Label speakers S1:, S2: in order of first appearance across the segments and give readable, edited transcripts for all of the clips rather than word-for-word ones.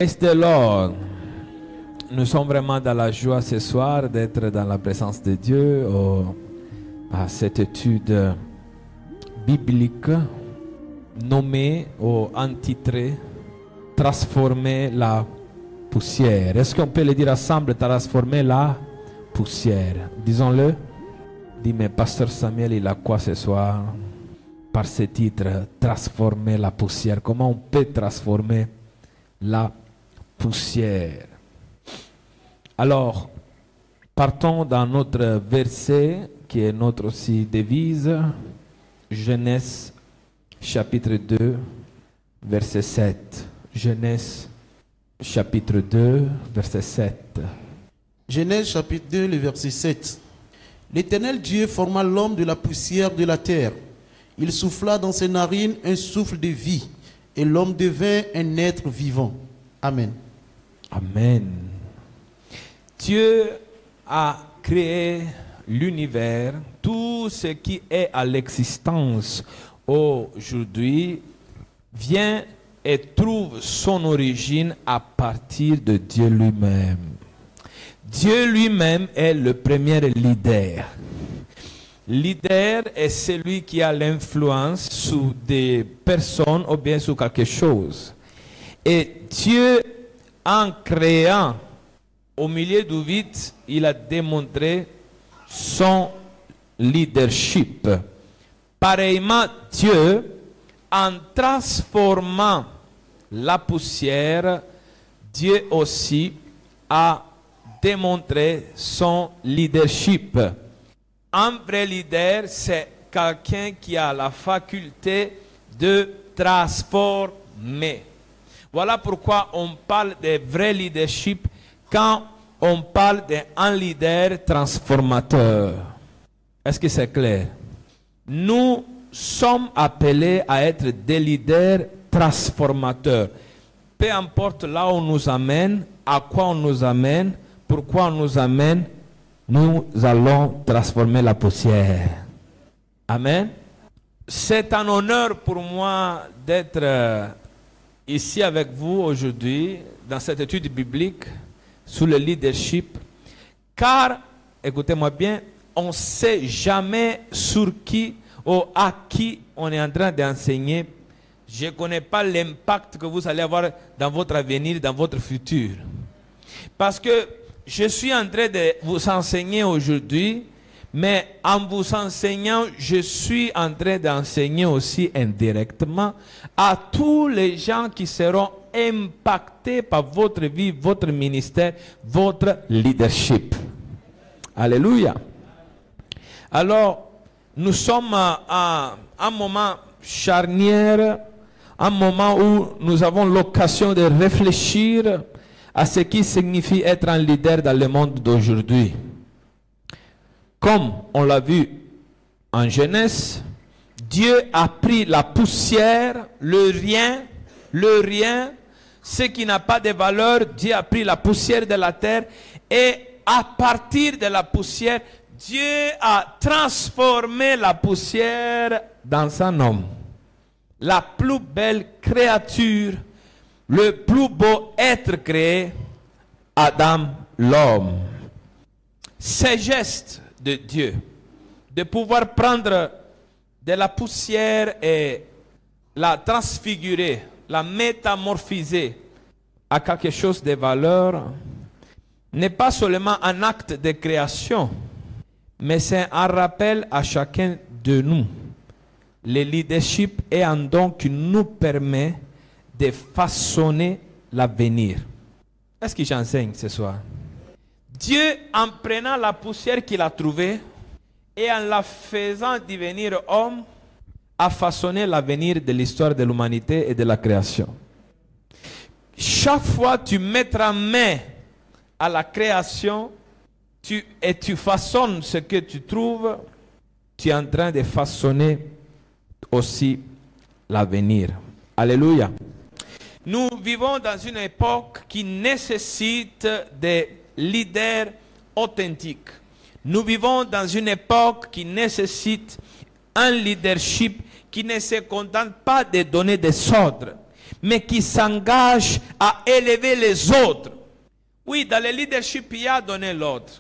S1: Praise the Lord. Nous sommes vraiment dans la joie ce soir d'être dans la présence de Dieu à cette étude biblique nommée ou intitulée Transformer la poussière. Est-ce qu'on peut le dire ensemble? Transformer la poussière. Disons-le. Dis, mais Pasteur Samuel, il a quoi ce soir? Par ce titre, Transformer la poussière. Comment on peut transformer la poussière? Alors, partons dans notre verset qui est notre aussi devise, Genèse chapitre 2, verset 7. Genèse chapitre 2, verset 7.
S2: Genèse chapitre 2, le verset 7. L'Éternel Dieu forma l'homme de la poussière de la terre. Il souffla dans ses narines un souffle de vie, et l'homme devint un être vivant. Amen.
S1: Amen. Dieu a créé l'univers, tout ce qui est à l'existence aujourd'hui vient et trouve son origine à partir de Dieu lui-même. Dieu lui-même est le premier leader. Leader est celui qui a l'influence sur des personnes ou bien sur quelque chose. Et Dieu, en créant au milieu du vide, il a démontré son leadership. Pareillement, Dieu, en transformant la poussière, Dieu aussi a démontré son leadership. Un vrai leader, c'est quelqu'un qui a la faculté de transformer. Voilà pourquoi on parle de vrai leadership quand on parle d'un leader transformateur. Est-ce que c'est clair? Nous sommes appelés à être des leaders transformateurs. Peu importe là où on nous amène, à quoi on nous amène, pourquoi on nous amène, nous allons transformer la poussière. Amen. C'est un honneur pour moi d'être ici avec vous aujourd'hui dans cette étude biblique sous le leadership, car, écoutez-moi bien, on ne sait jamais sur qui ou à qui on est en train d'enseigner. Je ne connais pas l'impact que vous allez avoir dans votre avenir, dans votre futur. Parce que je suis en train de vous enseigner aujourd'hui, mais en vous enseignant, je suis en train d'enseigner aussi indirectement à tous les gens qui seront impactés par votre vie, votre ministère, votre leadership. Alléluia. Alors, nous sommes à un moment charnière, un moment où nous avons l'occasion de réfléchir à ce qui signifie être un leader dans le monde d'aujourd'hui. Comme on l'a vu en Genèse, Dieu a pris la poussière, le rien, ce qui n'a pas de valeur. Dieu a pris la poussière de la terre et à partir de la poussière, Dieu a transformé la poussière dans un homme. La plus belle créature, le plus beau être créé, Adam, l'homme. Ces gestes de Dieu, de pouvoir prendre de la poussière et la transfigurer, la métamorphoser à quelque chose de valeur, n'est pas seulement un acte de création, mais c'est un rappel à chacun de nous. Le leadership est un don qui nous permet de façonner l'avenir. Est-ce que j'enseigne ce soir? Dieu, en prenant la poussière qu'il a trouvée et en la faisant devenir homme, a façonné l'avenir de l'histoire de l'humanité et de la création. Chaque fois que tu mettras main à la création et tu façonnes ce que tu trouves, tu es en train de façonner aussi l'avenir. Alléluia. Nous vivons dans une époque qui nécessite des leaders authentiques. Nous vivons dans une époque qui nécessite un leadership qui ne se contente pas de donner des ordres, mais qui s'engage à élever les autres. Oui, dans le leadership, il y a donné l'ordre.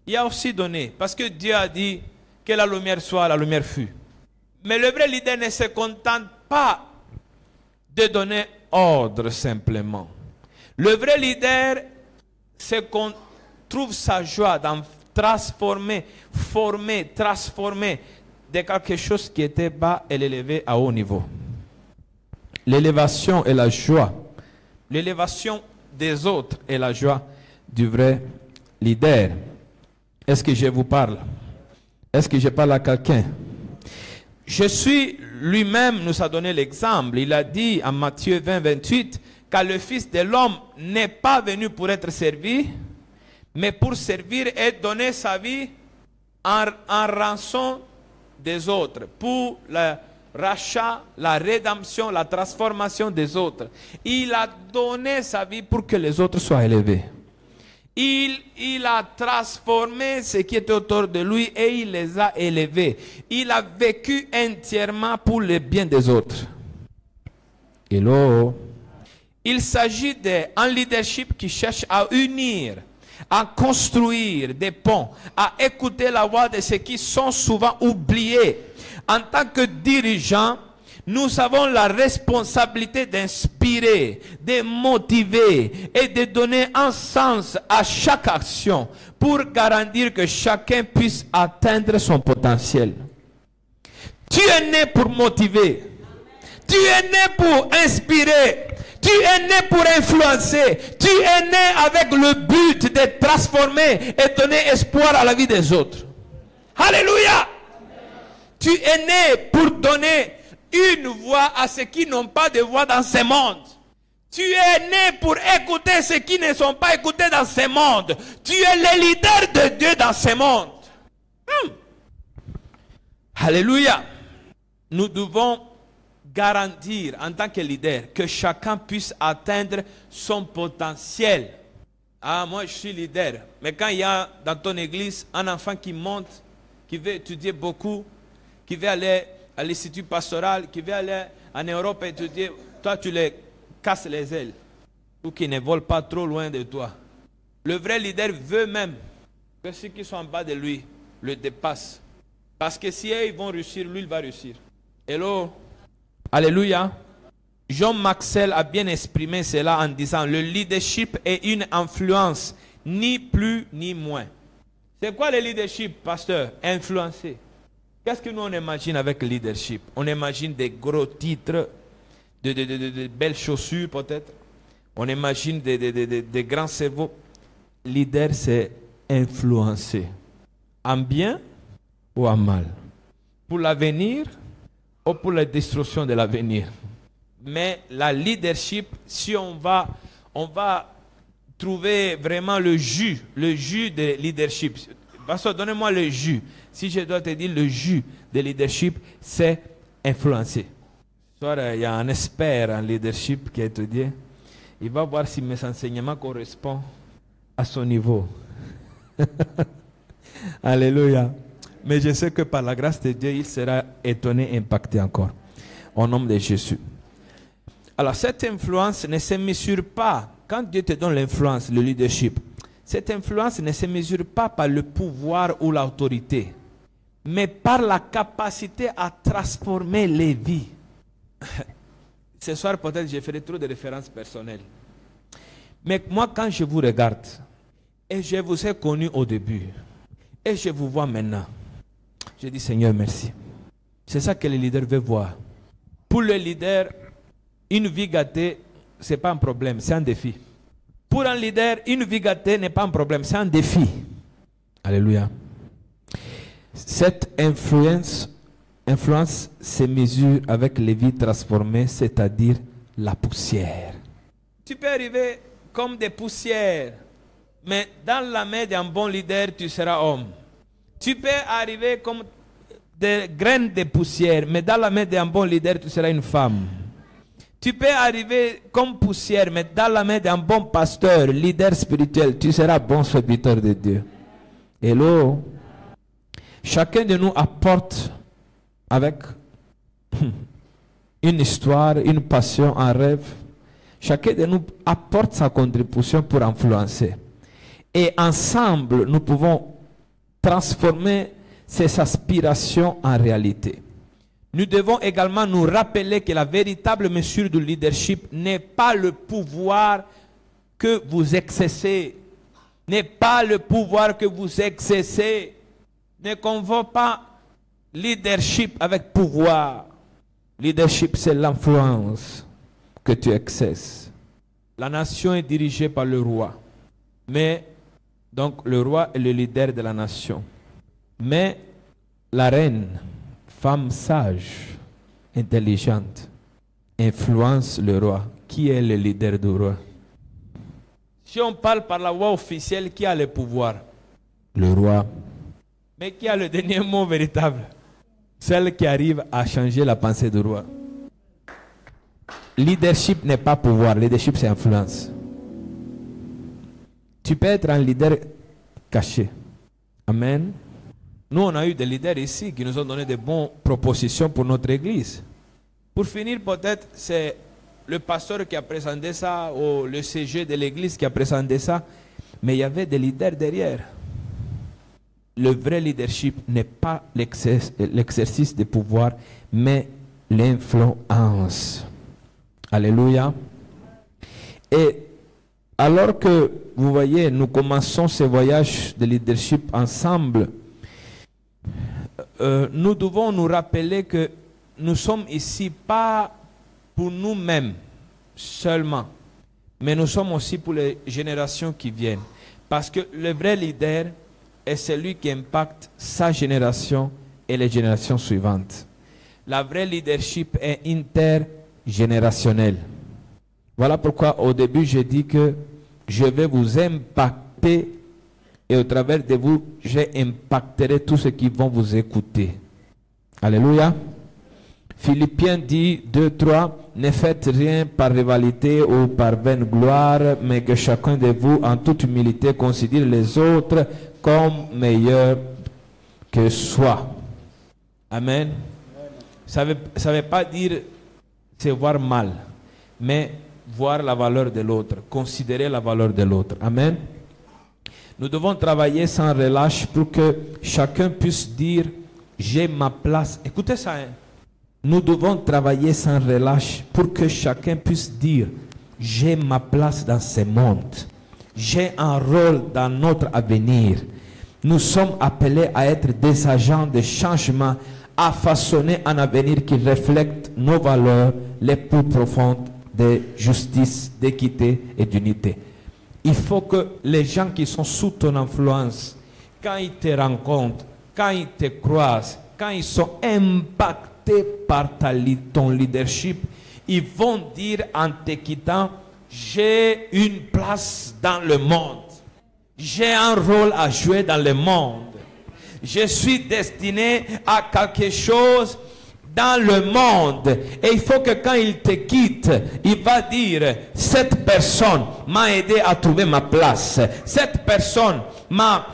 S1: Il y a aussi donné, parce que Dieu a dit que la lumière soit, la lumière fut. Mais le vrai leader ne se contente pas de donner ordre simplement. Le vrai leader, c'est qu'on trouve sa joie dans transformer de quelque chose qui était bas et l'élever à haut niveau. L'élévation et la joie. L'élévation des autres et la joie du vrai leader. Est-ce que je vous parle? Est-ce que je parle à quelqu'un? Jésus lui-même nous a donné l'exemple. Il a dit en Matthieu 20, 28, car le Fils de l'homme n'est pas venu pour être servi, mais pour servir et donner sa vie en rançon des autres, pour le rachat, la rédemption, la transformation des autres. Il a donné sa vie pour que les autres soient élevés. Il a transformé ce qui était autour de lui et il les a élevés. Il a vécu entièrement pour le bien des autres. Hello. Il s'agit d'un leadership qui cherche à unir, à construire des ponts, à écouter la voix de ceux qui sont souvent oubliés. En tant que dirigeants, nous avons la responsabilité d'inspirer, de motiver et de donner un sens à chaque action pour garantir que chacun puisse atteindre son potentiel. Tu es né pour motiver. Tu es né pour inspirer. Tu es né pour influencer. Tu es né avec le but de transformer et donner espoir à la vie des autres. Alléluia! Tu es né pour donner une voix à ceux qui n'ont pas de voix dans ce monde. Tu es né pour écouter ceux qui ne sont pas écoutés dans ce monde. Tu es le leader de Dieu dans ce monde. Alléluia. Nous devons garantir en tant que leader que chacun puisse atteindre son potentiel. Ah, moi je suis leader. Mais quand il y a dans ton église un enfant qui monte, qui veut étudier beaucoup, qui veut aller à l'institut pastoral, qui veut aller en Europe étudier, toi tu les casses les ailes. Ou qui ne volent pas trop loin de toi. Le vrai leader veut même que ceux qui sont en bas de lui le dépassent. Parce que si eux ils vont réussir, lui il va réussir. Hello. Alléluia. John Maxwell a bien exprimé cela en disant: le leadership est une influence, ni plus ni moins. C'est quoi le leadership, pasteur? Influencer. Qu'est-ce que nous on imagine avec le leadership? On imagine des gros titres, de belles chaussures peut-être. On imagine des grands cerveaux. Leader, c'est influencer. En bien ou en mal? Pour l'avenir ou pour la destruction de l'avenir? Mais la leadership, si on va trouver vraiment le jus de leadership. Pasteur, donnez-moi le jus. Si je dois te dire le jus de leadership, c'est influencer. Il y a un expert en leadership qui a étudié. Il va voir si mes enseignements correspondent à son niveau. Alléluia. Mais je sais que par la grâce de Dieu, il sera étonné, impacté encore. Au nom de Jésus. Alors, cette influence ne se mesure pas. Quand Dieu te donne l'influence, le leadership, cette influence ne se mesure pas par le pouvoir ou l'autorité, mais par la capacité à transformer les vies. Ce soir, peut-être, je ferai trop de références personnelles. Mais moi, quand je vous regarde, et je vous ai connu au début, et je vous vois maintenant, je dis Seigneur, merci. C'est ça que le leader veut voir. Pour le leader, une vie gâtée, ce n'est pas un problème, c'est un défi. Pour un leader, une vie gâtée n'est pas un problème, c'est un défi. Alléluia. Cette influence se mesure avec les vies transformées, c'est-à-dire la poussière. Tu peux arriver comme des poussières, mais dans la main d'un bon leader, tu seras homme. Tu peux arriver comme des graines de poussière, mais dans la main d'un bon leader, tu seras une femme. Tu peux arriver comme poussière, mais dans la main d'un bon pasteur, leader spirituel, tu seras bon serviteur de Dieu. Hello. Chacun de nous apporte avec une histoire, une passion, un rêve, Chacun de nous apporte sa contribution pour influencer. Et ensemble, nous pouvons transformer ces aspirations en réalité. Nous devons également nous rappeler que la véritable mesure du leadership n'est pas le pouvoir que vous exercez. N'est pas le pouvoir que vous exercez. Ne confonds pas leadership avec pouvoir. Leadership, c'est l'influence que tu exerces. La nation est dirigée par le roi. Mais, donc, le roi est le leader de la nation. Mais, la reine, femme sage, intelligente, influence le roi. Qui est le leader du roi? Si on parle par la voie officielle, qui a le pouvoir? Le roi. Mais qui a le dernier mot véritable? Celle qui arrive à changer la pensée du roi. Leadership n'est pas pouvoir, leadership c'est influence. Tu peux être un leader caché. Amen. Nous, on a eu des leaders ici qui nous ont donné de bonnes propositions pour notre église. Pour finir, peut-être, c'est le pasteur qui a présenté ça, ou le CG de l'église qui a présenté ça, mais il y avait des leaders derrière. Le vrai leadership n'est pas l'exercice de pouvoir, mais l'influence. Alléluia. Et alors que, vous voyez, nous commençons ce voyage de leadership ensemble, nous devons nous rappeler que nous sommes ici pas pour nous-mêmes seulement, mais nous sommes aussi pour les générations qui viennent. Parce que le vrai leader est celui qui impacte sa génération et les générations suivantes. La vraie leadership est intergénérationnel. Voilà pourquoi au début j'ai dit que je vais vous impacter et au travers de vous, j'impacterai tous ceux qui vont vous écouter. Alléluia. Philippiens dit 2-3, ne faites rien par rivalité ou par vaine gloire, mais que chacun de vous, en toute humilité, considère les autres comme meilleurs que soi. Amen. Ça ne veut pas dire se voir mal, mais voir la valeur de l'autre, considérer la valeur de l'autre. Amen. Nous devons travailler sans relâche pour que chacun puisse dire j'ai ma place. Écoutez ça. Hein? Nous devons travailler sans relâche pour que chacun puisse dire j'ai ma place dans ce monde. J'ai un rôle dans notre avenir. Nous sommes appelés à être des agents de changement, à façonner un avenir qui reflète nos valeurs les plus profondes de justice, d'équité et d'unité. Il faut que les gens qui sont sous ton influence, quand ils te rencontrent, quand ils te croisent, quand ils sont impactés par ton leadership, ils vont dire en te quittant, j'ai une place dans le monde. J'ai un rôle à jouer dans le monde. Je suis destiné à quelque chose dans le monde. Et il faut que quand il te quitte, il va dire, cette personne m'a aidé à trouver ma place. Cette personne m'a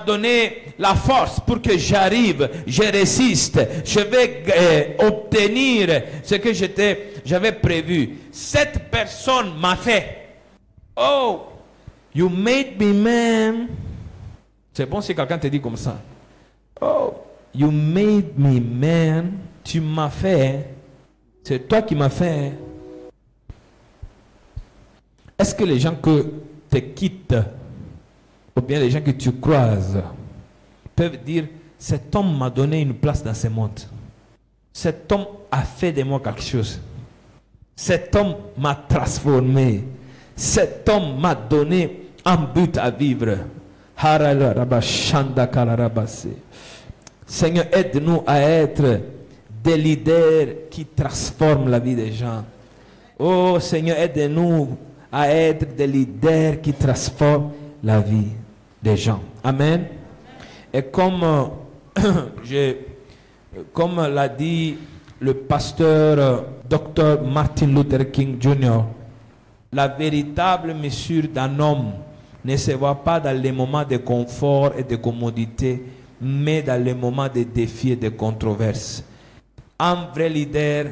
S1: donné la force pour que j'arrive, je résiste, je vais obtenir ce que j'avais prévu. Cette personne m'a fait. Oh, you made me man. C'est bon si quelqu'un te dit comme ça. Oh, you made me man. Tu m'as fait. C'est toi qui m'as fait. Est-ce que les gens que te quittent, ou bien les gens que tu croises, peuvent dire, cet homme m'a donné une place dans ce monde. Cet homme a fait de moi quelque chose. Cet homme m'a transformé. Cet homme m'a donné un but à vivre. Seigneur, aide-nous à être des leaders qui transforment la vie des gens. Oh Seigneur, aide-nous à être des leaders qui transforment la vie des gens. Amen. Et comme l'a dit le pasteur Dr. Martin Luther King Jr., la véritable mesure d'un homme ne se voit pas dans les moments de confort et de commodité, mais dans les moments de défis et de controverses. Un vrai leader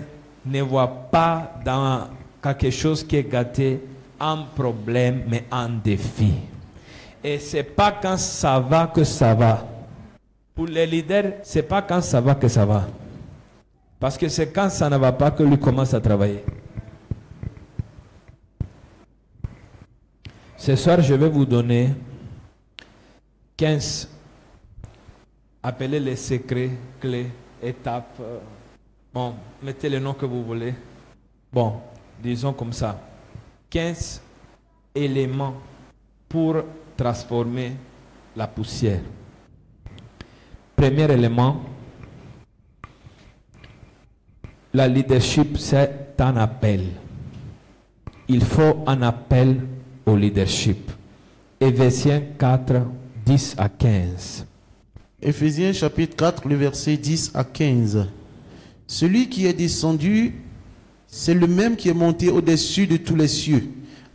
S1: ne voit pas dans quelque chose qui est gâté, un problème, mais un défi. Et ce n'est pas quand ça va que ça va. Pour les leaders, ce n'est pas quand ça va que ça va. Parce que c'est quand ça ne va pas que lui commence à travailler. Ce soir, je vais vous donner 15, appelez les secrets, clés, étapes. Bon, mettez le nom que vous voulez. Bon, disons comme ça. 15 éléments pour transformer la poussière. Premier élément, la leadership, c'est un appel. Il faut un appel au leadership. Éphésiens 4, 10 à 15.
S2: Éphésiens chapitre 4, le verset 10 à 15. Celui qui est descendu, c'est le même qui est monté au-dessus de tous les cieux,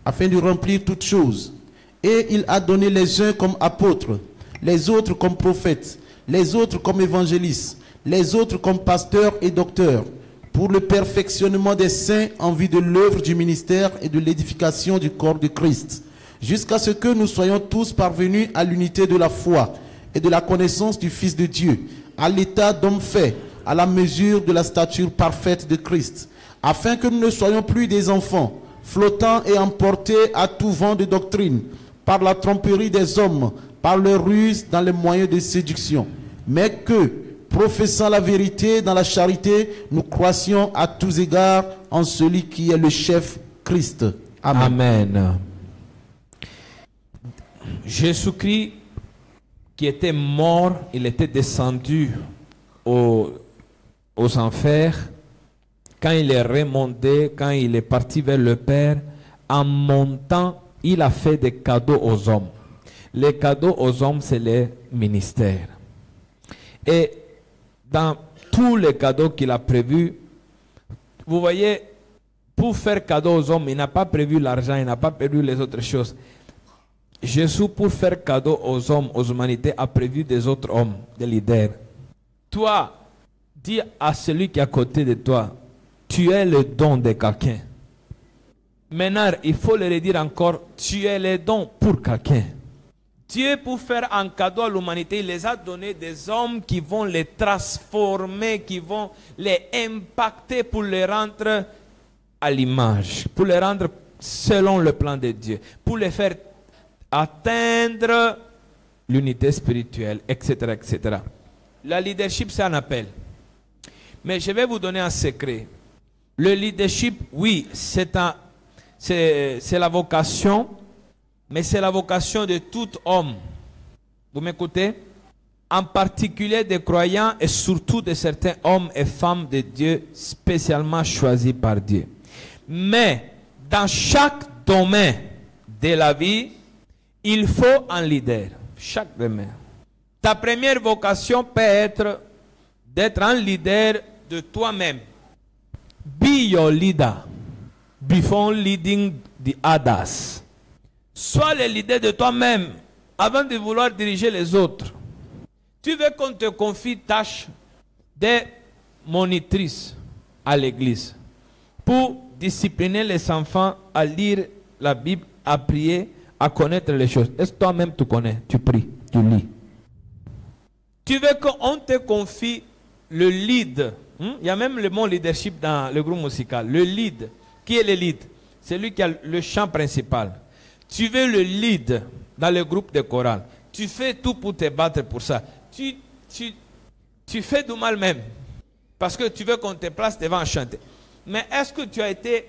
S2: afin de remplir toutes choses. Et il a donné les uns comme apôtres, les autres comme prophètes, les autres comme évangélistes, les autres comme pasteurs et docteurs, pour le perfectionnement des saints en vue de l'œuvre du ministère et de l'édification du corps de Christ, jusqu'à ce que nous soyons tous parvenus à l'unité de la foi et de la connaissance du Fils de Dieu, à l'état d'homme fait, à la mesure de la stature parfaite de Christ, afin que nous ne soyons plus des enfants, flottant et emportés à tout vent de doctrine, par la tromperie des hommes, par leur ruse dans les moyens de séduction, mais que, professant la vérité dans la charité, nous croissions à tous égards en celui qui est le chef, Christ. Amen.
S1: Amen. Jésus-Christ, qui était mort, il était descendu aux enfers. Quand il est remonté, quand il est parti vers le Père, en montant, il a fait des cadeaux aux hommes. Les cadeaux aux hommes, c'est les ministères. Et dans tous les cadeaux qu'il a prévus, vous voyez, pour faire cadeau aux hommes, il n'a pas prévu l'argent, il n'a pas prévu les autres choses. Jésus, pour faire cadeau aux hommes, aux humanités, a prévu des autres hommes, des leaders. Toi, dis à celui qui est à côté de toi, tu es le don de quelqu'un. Maintenant, il faut le redire encore, tu es le don pour quelqu'un. Dieu, pour faire un cadeau à l'humanité, il les a donné des hommes qui vont les transformer, qui vont les impacter pour les rendre à l'image, pour les rendre selon le plan de Dieu, pour les faire atteindre l'unité spirituelle, etc., etc. La leadership, c'est un appel. Mais je vais vous donner un secret. Le leadership, oui, c'est la vocation, mais c'est la vocation de tout homme. Vous m'écoutez? En particulier des croyants et surtout de certains hommes et femmes de Dieu spécialement choisis par Dieu. Mais dans chaque domaine de la vie, il faut un leader. Chaque domaine. Ta première vocation peut être d'être un leader de toi-même. Be your leader before leading the others. Sois le leader de toi-même avant de vouloir diriger les autres. Tu veux qu'on te confie tâche de monitrice à l'église pour discipliner les enfants à lire la Bible, à prier, à connaître les choses. Est-ce que toi-même tu connais, tu pries, tu lis? Tu veux qu'on te confie le lead? Il y a même le mot leadership dans le groupe musical. Le lead. Qui est le lead? C'est lui qui a le chant principal. Tu veux le lead dans le groupe de chorale. Tu fais tout pour te battre pour ça. Tu fais du mal même. Parce que tu veux qu'on te place devant chanter. Mais est-ce que tu as été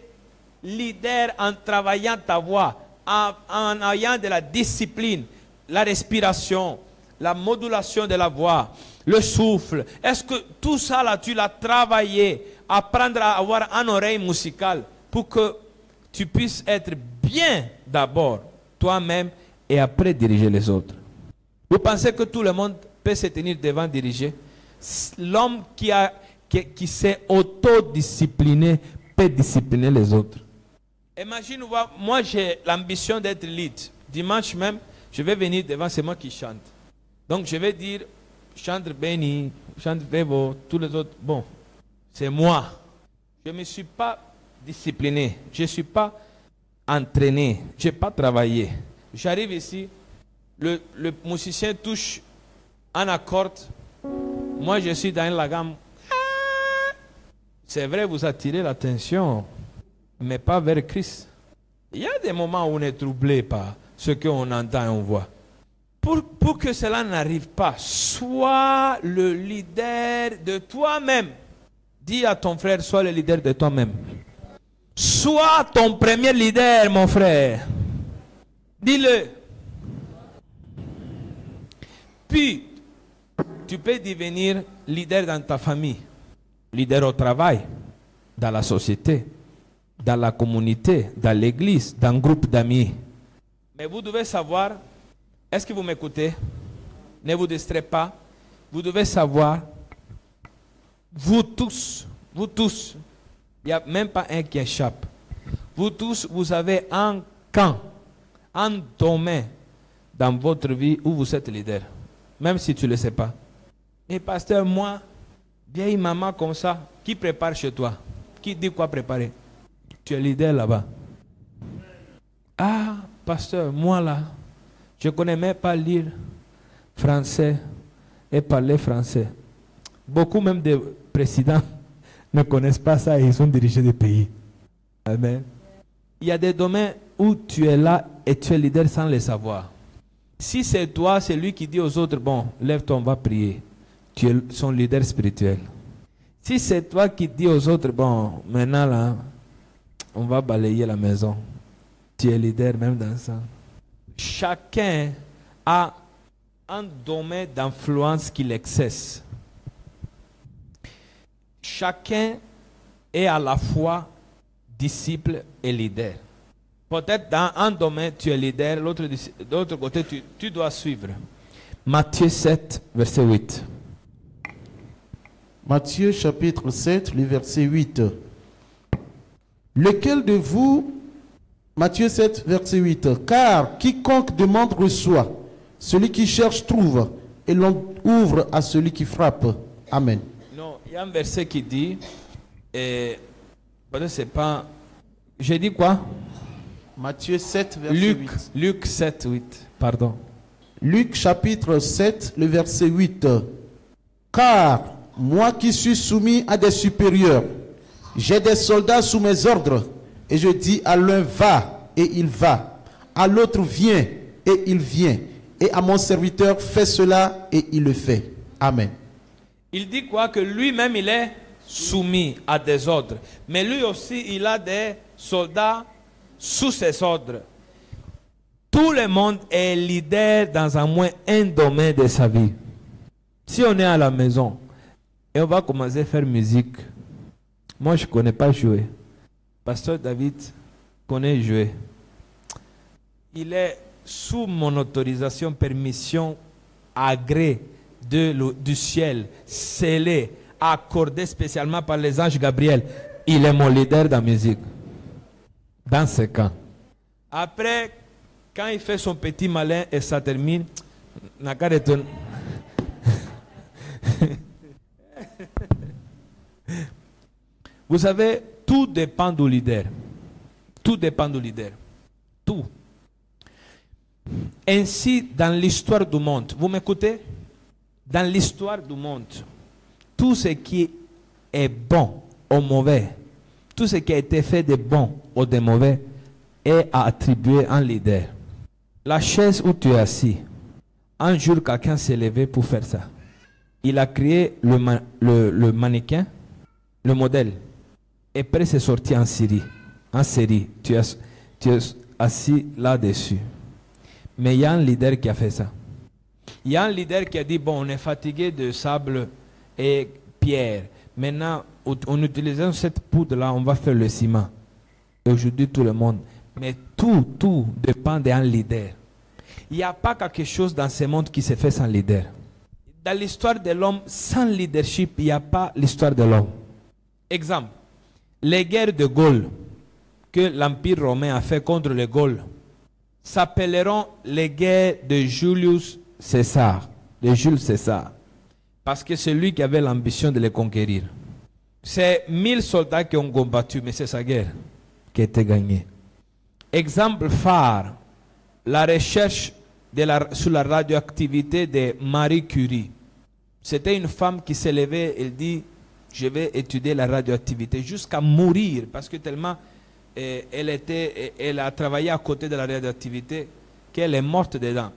S1: leader en travaillant ta voix, en ayant de la discipline, la respiration, la modulation de la voix, le souffle? Est-ce que tout ça là, tu l'as travaillé, apprendre à avoir une oreille musicale pour que tu puisses être bien d'abord toi-même et après diriger les autres? Vous pensez que tout le monde peut se tenir devant diriger? L'homme qui s'est autodiscipliné peut discipliner les autres. Imagine, moi j'ai l'ambition d'être lead. Dimanche même, je vais venir devant, c'est moi qui chante. Donc je vais dire, chante Béni, chante Vévo, tous les autres. Bon, c'est moi. Je ne me suis pas discipliné, je ne suis pas entraîné, je n'ai pas travaillé. J'arrive ici, le musicien touche un accord, moi je suis dans la gamme. C'est vrai, vous attirez l'attention, mais pas vers Christ. Il y a des moments où on est troublé par ce qu'on entend et on voit. Pour que cela n'arrive pas, sois le leader de toi-même. Dis à ton frère, sois le leader de toi-même. Sois ton premier leader, mon frère. Dis-le. Puis, tu peux devenir leader dans ta famille, leader au travail, dans la société, dans la communauté, dans l'église, dans un groupe d'amis. Mais vous devez savoir, est-ce que vous m'écoutez? Ne vous distraitez pas. Vous devez savoir, vous tous, il n'y a même pas un qui échappe. Vous tous, vous avez un camp, un domaine dans votre vie où vous êtes leader. Même si tu ne le sais pas. Et pasteur, moi, vieille maman comme ça, qui prépare chez toi? Qui dit quoi préparer? Tu es leader là-bas. Ah, pasteur, moi là, je ne connais même pas lire français et parler français. Beaucoup même de présidents ne connaissent pas ça et ils sont dirigés des pays. Amen. Il y a des domaines où tu es là et tu es leader sans le savoir. Si c'est toi, c'est lui qui dit aux autres, bon, lève-toi, on va prier. Tu es son leader spirituel. Si c'est toi qui dis aux autres, bon, maintenant là, on va balayer la maison. Tu es leader même dans ça. Chacun a un domaine d'influence qu'il exerce. Chacun est à la fois disciple et leader. Peut-être dans un domaine, tu es leader, de l'autre côté, tu dois suivre. Matthieu 7, verset 8.
S2: Matthieu chapitre 7, le verset 8. Lequel de vous, Matthieu 7, verset 8, car quiconque demande reçoit, celui qui cherche trouve, et l'on ouvre à celui qui frappe. Amen.
S1: Non, il y a un verset qui dit, c'est pas, j'ai dit quoi?
S2: Matthieu 7, verset 8.
S1: Luc 7, 8, pardon.
S2: Luc chapitre 7, le verset 8. Car moi qui suis soumis à des supérieurs, j'ai des soldats sous mes ordres, et je dis à l'un va, et il va, à l'autre viens, et il vient, et à mon serviteur fais cela, et il le fait. Amen.
S1: Il dit quoi? Que lui-même il est soumis à des ordres, mais lui aussi il a des soldats sous ses ordres. Tout le monde est leader dans un moins un domaine de sa vie. Si on est à la maison et on va commencer à faire musique, moi je ne connais pas jouer. Pasteur David connaît jouer. Il est sous mon autorisation, permission, agré du ciel, scellé, accordé spécialement par les anges Gabriel. Il est mon leader dans la musique. Dans ce camp. Après, quand il fait son petit malin et ça termine, vous savez, tout dépend du leader. Tout dépend du leader. Tout. Ainsi, dans l'histoire du monde, vous m'écoutez? Dans l'histoire du monde, tout ce qui est bon ou mauvais, tout ce qui a été fait de bon ou de mauvais est attribué à un leader. La chaise où tu es assis, un jour quelqu'un s'est levé pour faire ça. Il a créé le mannequin, le modèle, et après c'est sorti en série. En série, tu es assis là-dessus. Mais il y a un leader qui a fait ça. Il y a un leader qui a dit, bon, on est fatigué de sable et pierre. Maintenant, en utilisant cette poudre-là, on va faire le ciment. Et aujourd'hui, tout le monde. Mais tout dépend d'un leader. Il n'y a pas quelque chose dans ce monde qui se fait sans leader. Dans l'histoire de l'homme, sans leadership, il n'y a pas l'histoire de l'homme. Exemple, les guerres de Gaulle que l'Empire romain a fait contre les Gaules s'appelleront les guerres de Julius César, de Jules César. Parce que c'est lui qui avait l'ambition de les conquérir. C'est 1000 soldats qui ont combattu, mais c'est sa guerre qui a été gagnée. Exemple phare, la recherche sur la radioactivité de Marie Curie. C'était une femme qui s'est levée, elle dit, je vais étudier la radioactivité jusqu'à mourir, parce que tellement elle a travaillé à côté de la radioactivité qu'elle est morte dedans.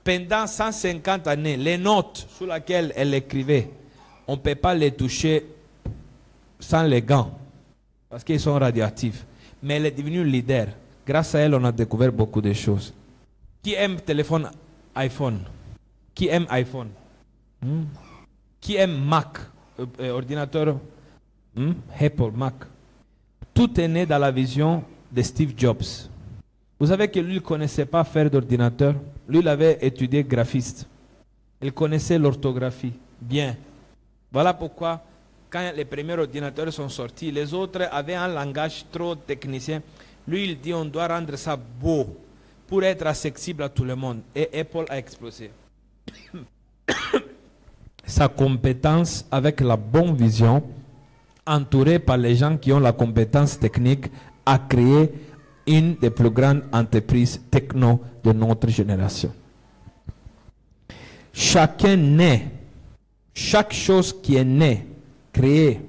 S1: Pendant 150 années, les notes sur lesquelles elle écrivait, on ne peut pas les toucher sans les gants, parce qu'ils sont radioactifs. Mais elle est devenue leader. Grâce à elle, on a découvert beaucoup de choses. Qui aime téléphone iPhone? Qui aime iPhone? Qui aime Mac? Ordinateur Apple, Mac. Tout est né dans la vision de Steve Jobs. Vous savez que lui, il ne connaissait pas faire d'ordinateur. Lui, il avait étudié graphiste. Il connaissait l'orthographie bien. Voilà pourquoi, quand les premiers ordinateurs sont sortis, les autres avaient un langage trop technicien. Lui, il dit on doit rendre ça beau pour être accessible à tout le monde. Et Apple a explosé. Sa compétence avec la bonne vision, entouré par les gens qui ont la compétence technique, a créé une des plus grandes entreprises techno de notre génération. Chacun naît, chaque chose qui est née, créée,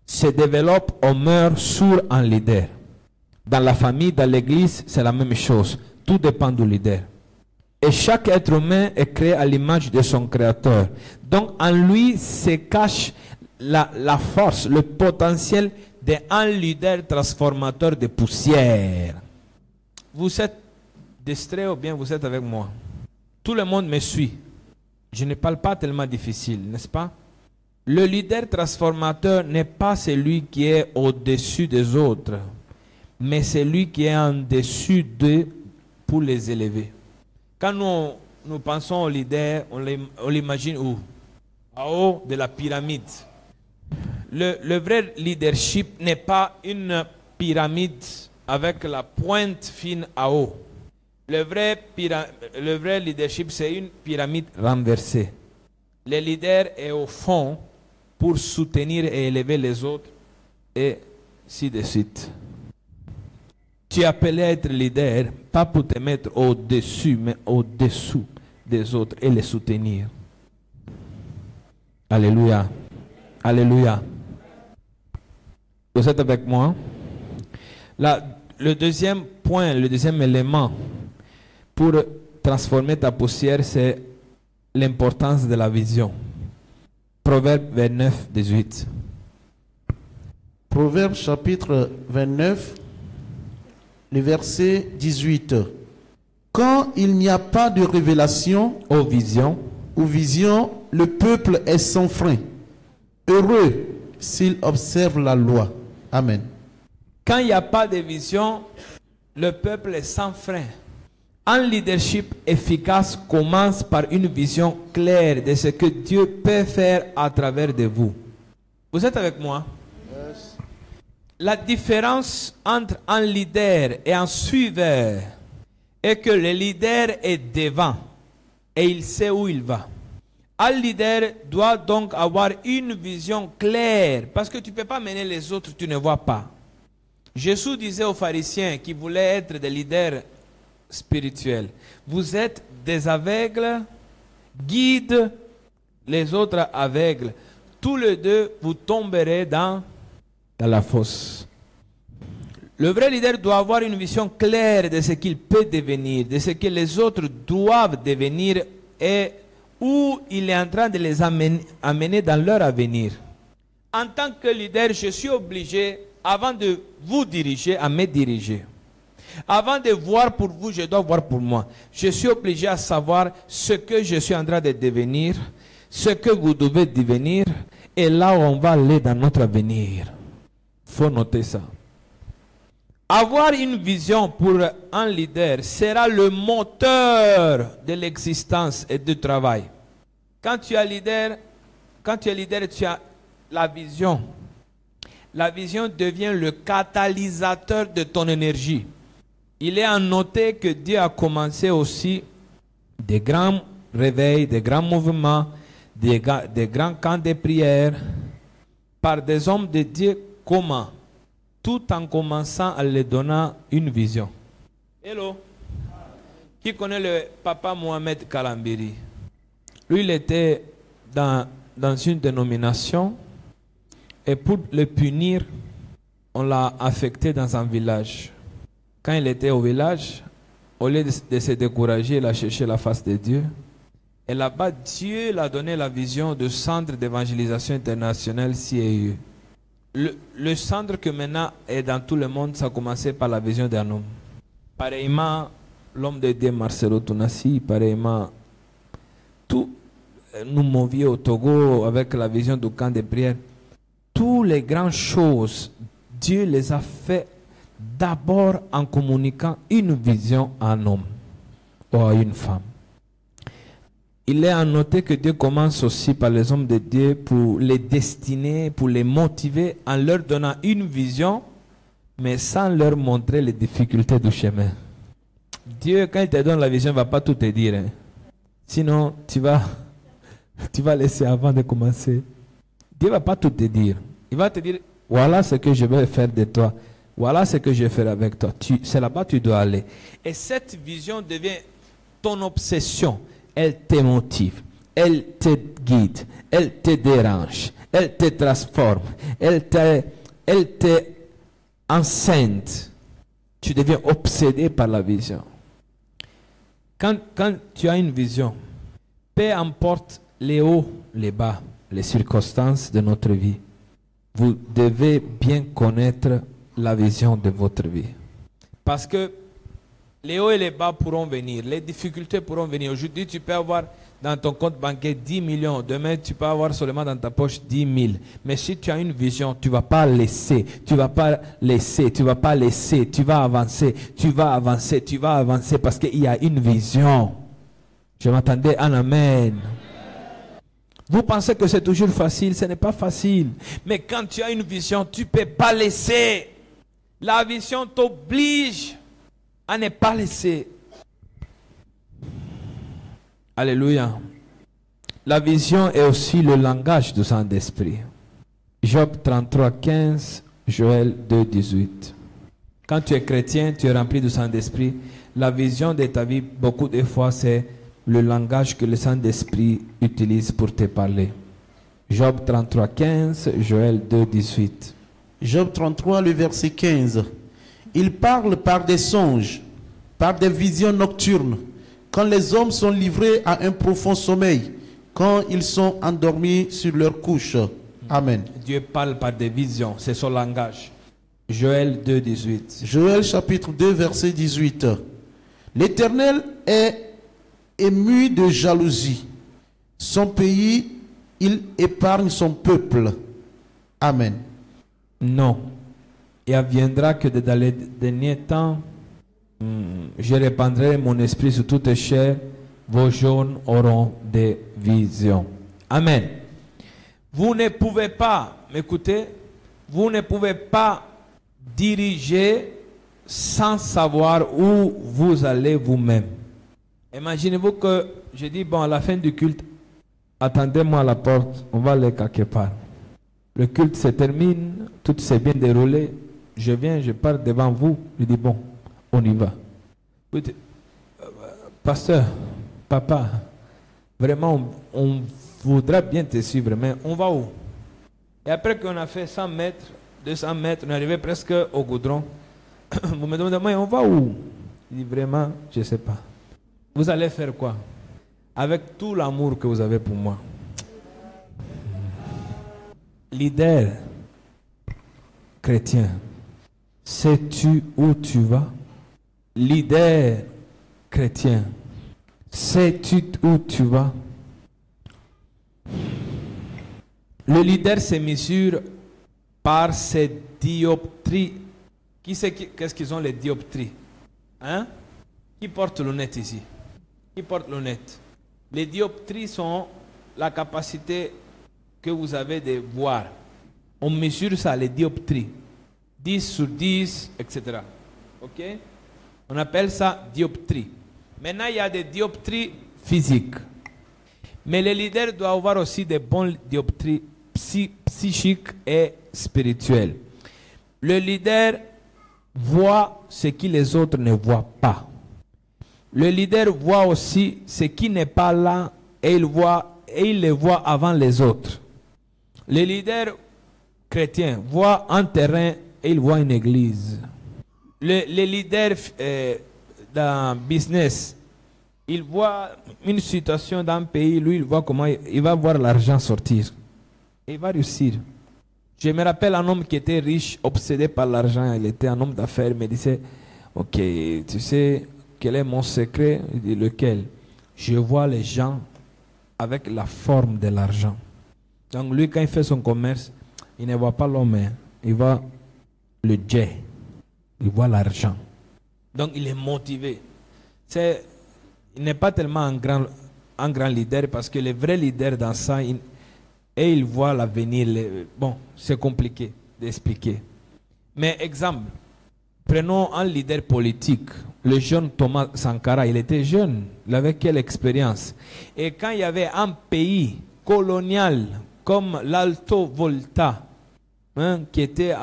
S1: se développe ou meurt sur un leader. Dans la famille, dans l'église, c'est la même chose. Tout dépend du leader. Et chaque être humain est créé à l'image de son créateur. Donc en lui se cache la force, le potentiel d'un leader transformateur de poussière. Vous êtes distrait ou bien vous êtes avec moi? Tout le monde me suit. Je ne parle pas tellement difficile, n'est-ce pas? Le leader transformateur n'est pas celui qui est au-dessus des autres, mais celui qui est en dessus d'eux pour les élever. Quand nous pensons au leader, on l'imagine où? En haut de la pyramide. Le vrai leadership n'est pas une pyramide avec la pointe fine à haut. Le vrai leadership, c'est une pyramide renversée. Le leader est au fond pour soutenir et élever les autres, et ainsi de suite. Tu es appelé à être leader, pas pour te mettre au-dessus, mais au-dessous des autres et les soutenir. Alléluia. Alléluia. Vous êtes avec moi? Là, le deuxième point, le deuxième élément pour transformer ta poussière, c'est l'importance de la vision. Proverbe 29, 18.
S2: Proverbe chapitre 29, le verset 18. Quand il n'y a pas de révélation
S1: ou vision,
S2: le peuple est sans frein. Heureux s'il observe la loi. Amen.
S1: Quand il n'y a pas de vision, le peuple est sans frein. Un leadership efficace commence par une vision claire de ce que Dieu peut faire à travers de vous. Vous êtes avec moi? Yes. La différence entre un leader et un suiveur est que le leader est devant et il sait où il va. Un leader doit donc avoir une vision claire parce que tu ne peux pas mener les autres, tu ne vois pas. Jésus disait aux pharisiens qui voulaient être des leaders spirituels, vous êtes des aveugles, guide les autres aveugles. Tous les deux, vous tomberez dans la fosse. Le vrai leader doit avoir une vision claire de ce qu'il peut devenir, de ce que les autres doivent devenir et où il est en train de les amener dans leur avenir. En tant que leader, je suis obligé, avant de vous diriger, à me diriger. Avant de voir pour vous, je dois voir pour moi. Je suis obligé à savoir ce que je suis en train de devenir, ce que vous devez devenir, et là où on va aller dans notre avenir. Il faut noter ça. Avoir une vision pour un leader sera le moteur de l'existence et du travail. Quand tu es leader, tu as la vision. La vision devient le catalyseur de ton énergie. Il est à noter que Dieu a commencé aussi des grands réveils, des grands mouvements, des grands camps de prière par des hommes de Dieu. Comment? Tout en commençant à leur donner une vision. Hello? Qui connaît le papa Mohamed Kalambiri? Lui, il était dans une dénomination et pour le punir, on l'a affecté dans un village. Quand il était au village, au lieu de se décourager, il a cherché la face de Dieu. Et là-bas, Dieu l'a donné la vision du centre d'évangélisation internationale CEU. Le centre que maintenant est dans tout le monde, ça a commencé par la vision d'un homme. Pareillement, l'homme de Dieu Marcelo Tounassi, pareillement, tout nous movions au Togo avec la vision du camp de prière. Toutes les grandes choses, Dieu les a fait d'abord en communiquant une vision à un homme ou à une femme. Il est à noter que Dieu commence aussi par les hommes de Dieu pour les destiner, pour les motiver en leur donnant une vision, mais sans leur montrer les difficultés du chemin. Dieu, quand il te donne la vision, il ne va pas tout te dire. Hein. Sinon, tu vas laisser avant de commencer. Dieu ne va pas tout te dire. Il va te dire, voilà ce que je vais faire de toi. Voilà ce que je vais faire avec toi. C'est là-bas que tu dois aller. Et cette vision devient ton obsession. Elle te motive. Elle te guide. Elle te dérange. Elle te transforme. Elle te enceinte. Tu deviens obsédé par la vision. Quand tu as une vision, peu importe les hauts, les bas, les circonstances de notre vie, vous devez bien connaître la vision de votre vie. Parce que les hauts et les bas pourront venir, les difficultés pourront venir. Aujourd'hui, tu peux avoir dans ton compte bancaire 10 millions. Demain, tu peux avoir seulement dans ta poche 10 000. Mais si tu as une vision, tu ne vas pas laisser, tu ne vas pas laisser, tu ne vas pas laisser, tu vas avancer, tu vas avancer, tu vas avancer parce qu'il y a une vision. Je m'attendais à un amen. Vous pensez que c'est toujours facile, ce n'est pas facile. Mais quand tu as une vision, tu ne peux pas laisser. La vision t'oblige à ne pas laisser. Alléluia. La vision est aussi le langage du Saint-Esprit. Job 33, 15, Joël 2, 18. Quand tu es chrétien, tu es rempli du Saint-Esprit. La vision de ta vie, beaucoup de fois, c'est le langage que le Saint-Esprit utilise pour te parler. Job 33, 15, Joël 2, 18.
S2: Job 33, le verset 15. Il parle par des songes, par des visions nocturnes, quand les hommes sont livrés à un profond sommeil, quand ils sont endormis sur leur couche. Amen.
S1: Dieu parle par des visions, c'est son langage. Joël 2, 18.
S2: Joël chapitre 2, verset 18. L'Éternel est ému de jalousie. Son pays, il épargne son peuple. Amen.
S1: Non. Il adviendra que dans les derniers temps, je répandrai mon esprit sur toute chair, vos jeunes auront des visions. Amen. Vous ne pouvez pas, m'écoutez, vous ne pouvez pas diriger sans savoir où vous allez vous-même. Imaginez-vous que je dis, bon, à la fin du culte, attendez-moi à la porte, on va aller quelque part. Le culte se termine, tout s'est bien déroulé. Je viens, je pars devant vous. Je dis, bon, on y va. Vous dites, pasteur, papa, vraiment, on voudra bien te suivre, mais on va où? Et après qu'on a fait 100 mètres, 200 mètres, on est arrivé presque au goudron. Vous me demandez, mais on va où? Je dis, vraiment, je ne sais pas. Vous allez faire quoi? Avec tout l'amour que vous avez pour moi. Leader chrétien, sais-tu où tu vas? Leader chrétien, sais-tu où tu vas? Le leader se mesure par ses dioptries. Qu'est-ce qu'ils ont les dioptries? Hein? Qui porte le lunettes ici? Qui porte le lunettes? Les dioptries sont la capacité que vous avez de voir. On mesure ça, les dioptries. 10 sur 10, etc. Ok? On appelle ça dioptrie. Maintenant, il y a des dioptries physiques. Mais les leaders doivent avoir aussi des bonnes dioptries psychique et spirituel. Le leader voit ce que les autres ne voient pas. Le leader voit aussi ce qui n'est pas là et il le voit avant les autres. Le leader chrétien voit un terrain et il voit une église. Le leader dans business, il voit une situation d'un pays, lui il voit comment il va voir l'argent sortir. Et il va réussir. Je me rappelle un homme qui était riche, obsédé par l'argent, il était un homme d'affaires, il me disait, ok, tu sais, quel est mon secret? Il dit, lequel? Je vois les gens avec la forme de l'argent. Donc lui, quand il fait son commerce, il ne voit pas l'homme, il voit le jet, il voit l'argent. Donc il est motivé. Il n'est pas tellement un grand leader parce que le vrai leader dans ça, il voit l'avenir. Bon, c'est compliqué d'expliquer. Mais exemple, prenons un leader politique, le jeune Thomas Sankara, il était jeune, il avait quelle expérience? Et quand il y avait un pays colonial comme l'Alto Volta, qui était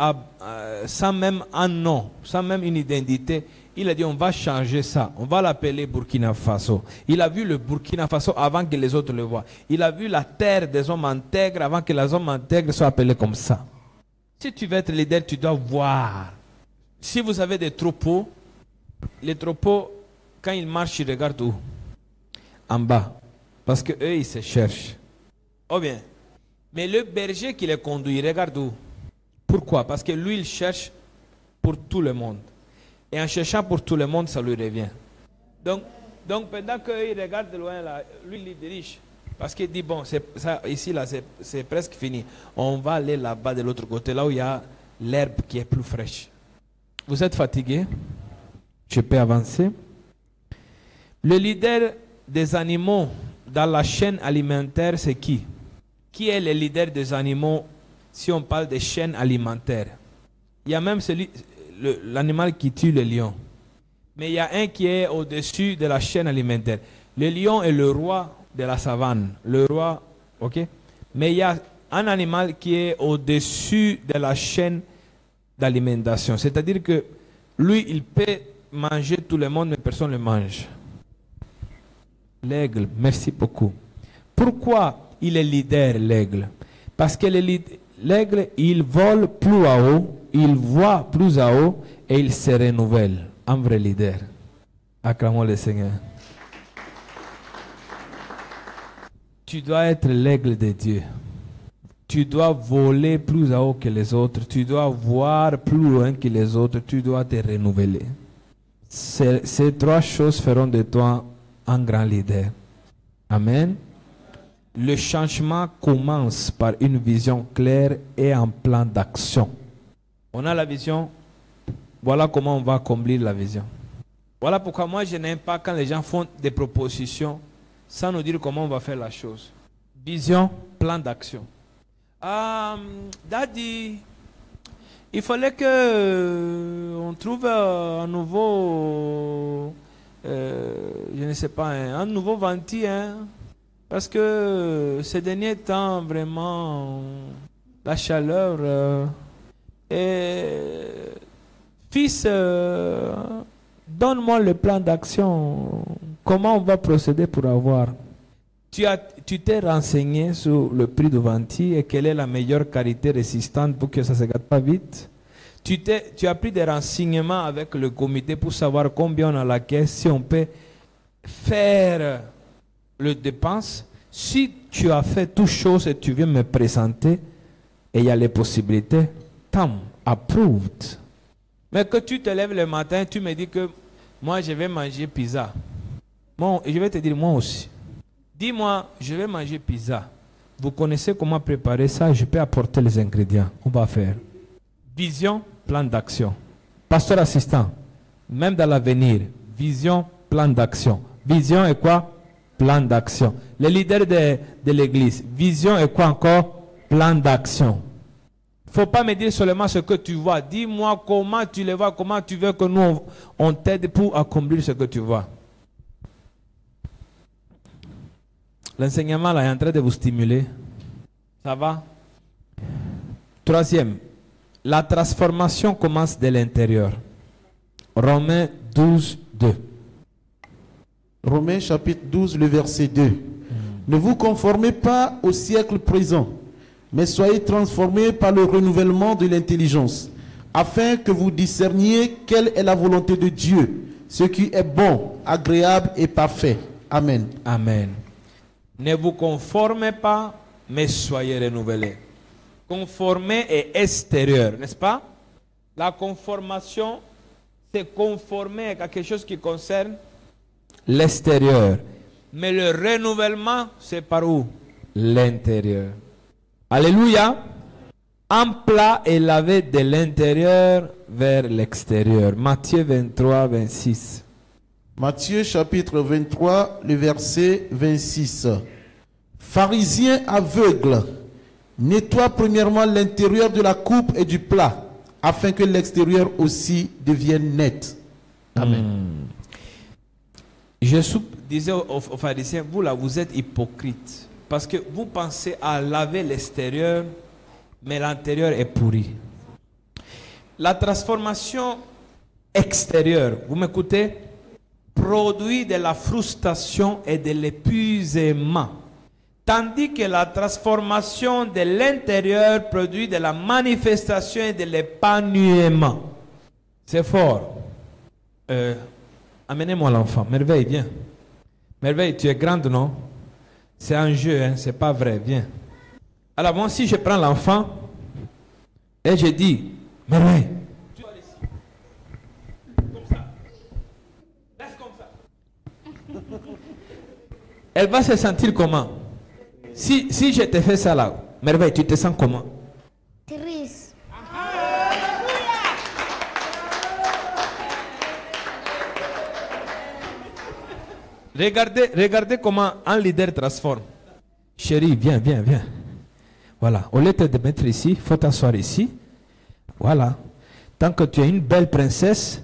S1: sans même un nom, sans même une identité, il a dit on va changer ça, on va l'appeler Burkina Faso. Il a vu le Burkina Faso avant que les autres le voient. Il a vu la terre des hommes intègres avant que les hommes intègres soient appelés comme ça. Si tu veux être leader, tu dois voir. Si vous avez des troupeaux, les troupeaux, quand ils marchent, ils regardent où? En bas. Parce qu'eux, ils se cherchent. Oh bien. Mais le berger qui les conduit, il regarde où? Pourquoi? Parce que lui, il cherche pour tout le monde. Et en cherchant pour tout le monde, ça lui revient. Donc pendant qu'il regarde de loin, là, lui, il dirige. Parce qu'il dit, bon, ça, ici, là, c'est presque fini. On va aller là-bas de l'autre côté, là où il y a l'herbe qui est plus fraîche. Vous êtes fatigué? Je peux avancer. Le leader des animaux dans la chaîne alimentaire, c'est qui? Qui est le leader des animaux si on parle de chaîne alimentaire? Il y a même l'animal qui tue le lion. Mais il y a un qui est au-dessus de la chaîne alimentaire. Le lion est le roi de la savane. Le roi, ok? Mais il y a un animal qui est au-dessus de la chaîne d'alimentation. C'est-à-dire que lui, il peut manger tout le monde, mais personne ne le mange. L'aigle, merci beaucoup. Pourquoi il est leader, l'aigle? Parce que l'aigle, il vole plus à haut, il voit plus à haut et il se renouvelle. Un vrai leader. Acclamons le Seigneur. Tu dois être l'aigle de Dieu. Tu dois voler plus à haut que les autres. Tu dois voir plus loin que les autres. Tu dois te renouveler. Ces trois choses feront de toi un grand leader. Amen. Le changement commence par une vision claire et un plan d'action. On a la vision. Voilà comment on va accomplir la vision. Voilà pourquoi moi je n'aime pas quand les gens font des propositions sans nous dire comment on va faire la chose. Vision, plan d'action. Daddy, il fallait que on trouve un nouveau, je ne sais pas, un nouveau venti, parce que ces derniers temps, vraiment, la chaleur. Fils, donne-moi le plan d'action. Comment on va procéder pour avoir? Tu t'es renseigné sur le prix du venti et quelle est la meilleure qualité résistante pour que ça ne se gâte pas vite? Tu as pris des renseignements avec le comité pour savoir combien on a à la caisse, si on peut faire le dépense. Si tu as fait toutes choses et tu viens me présenter et il y a les possibilités, tam, approved. Mais que tu te lèves le matin, tu me dis que moi je vais manger pizza. Bon, je vais te dire moi aussi. Dis-moi, je vais manger pizza. Vous connaissez comment préparer ça? Je peux apporter les ingrédients. On va faire. Vision, plan d'action. Pasteur assistant, même dans l'avenir, vision, plan d'action. Vision est quoi? Plan d'action. Le leader de l'église, vision est quoi encore? Plan d'action. Il ne faut pas me dire seulement ce que tu vois. Dis-moi comment tu le vois, comment tu veux que nous on t'aide pour accomplir ce que tu vois. L'enseignement là est en train de vous stimuler. Ça va? Troisième, la transformation commence de l'intérieur. Romains 12, 2.
S2: Romains chapitre 12, le verset 2. Ne vous conformez pas au siècle présent, mais soyez transformés par le renouvellement de l'intelligence, afin que vous discerniez quelle est la volonté de Dieu, ce qui est bon, agréable et parfait. Amen.
S1: Amen. Ne vous conformez pas, mais soyez renouvelés. Conformer est extérieur, n'est-ce pas? La conformation, c'est conformer à quelque chose qui concerne l'extérieur. Mais le renouvellement, c'est par où? L'intérieur. Alléluia. Un plat est lavé de l'intérieur vers l'extérieur. Matthieu 23, 26.
S2: Matthieu chapitre 23, le verset 26. Pharisiens aveugles, nettoie premièrement l'intérieur de la coupe et du plat, afin que l'extérieur aussi devienne net. Amen.
S1: Jésus disait aux pharisiens, vous là, vous êtes hypocrites. Parce que vous pensez à laver l'extérieur, mais l'intérieur est pourri. La transformation extérieure, vous m'écoutez, produit de la frustration et de l'épuisement. Tandis que la transformation de l'intérieur produit de la manifestation et de l'épanouissement. C'est fort. Amenez-moi l'enfant. Merveille, viens. Merveille, tu es grande, non? C'est un jeu, hein? C'est pas vrai. Viens. Alors, moi, si je prends l'enfant et je dis, Merveille, tu vas ici. Comme ça. Laisse comme ça. Elle va se sentir comment? Si je te fais ça là, Merveille, tu te sens comment?
S3: Triste.
S1: Regardez comment un leader transforme. Chérie, viens. Voilà. Au lieu de te mettre ici, il faut t'asseoir ici. Voilà. Tant que tu es une belle princesse,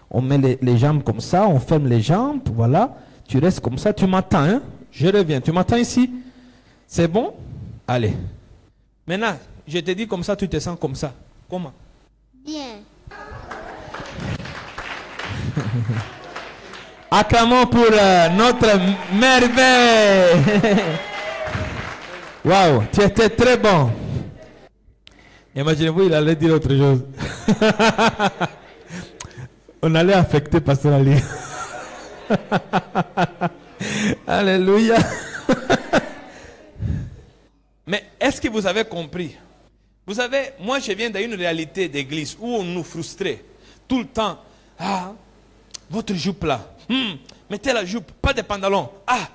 S1: on met les jambes comme ça, on ferme les jambes. Voilà. Tu restes comme ça. Tu m'attends, hein? Je reviens. Tu m'attends ici? C'est bon? Allez. Maintenant, je te dis comme ça, tu te sens comme ça. Comment?
S3: Bien.
S1: Acclamons pour notre merveille. Waouh, tu étais très bon. Imaginez-vous, il allait dire autre chose. On allait affecter Pasteur Ali. Alléluia. Mais est-ce que vous avez compris? Vous savez, moi je viens d'une réalité d'église où on nous frustrait tout le temps. Ah, votre jupe là. Mettez la jupe, pas de pantalon. Ah,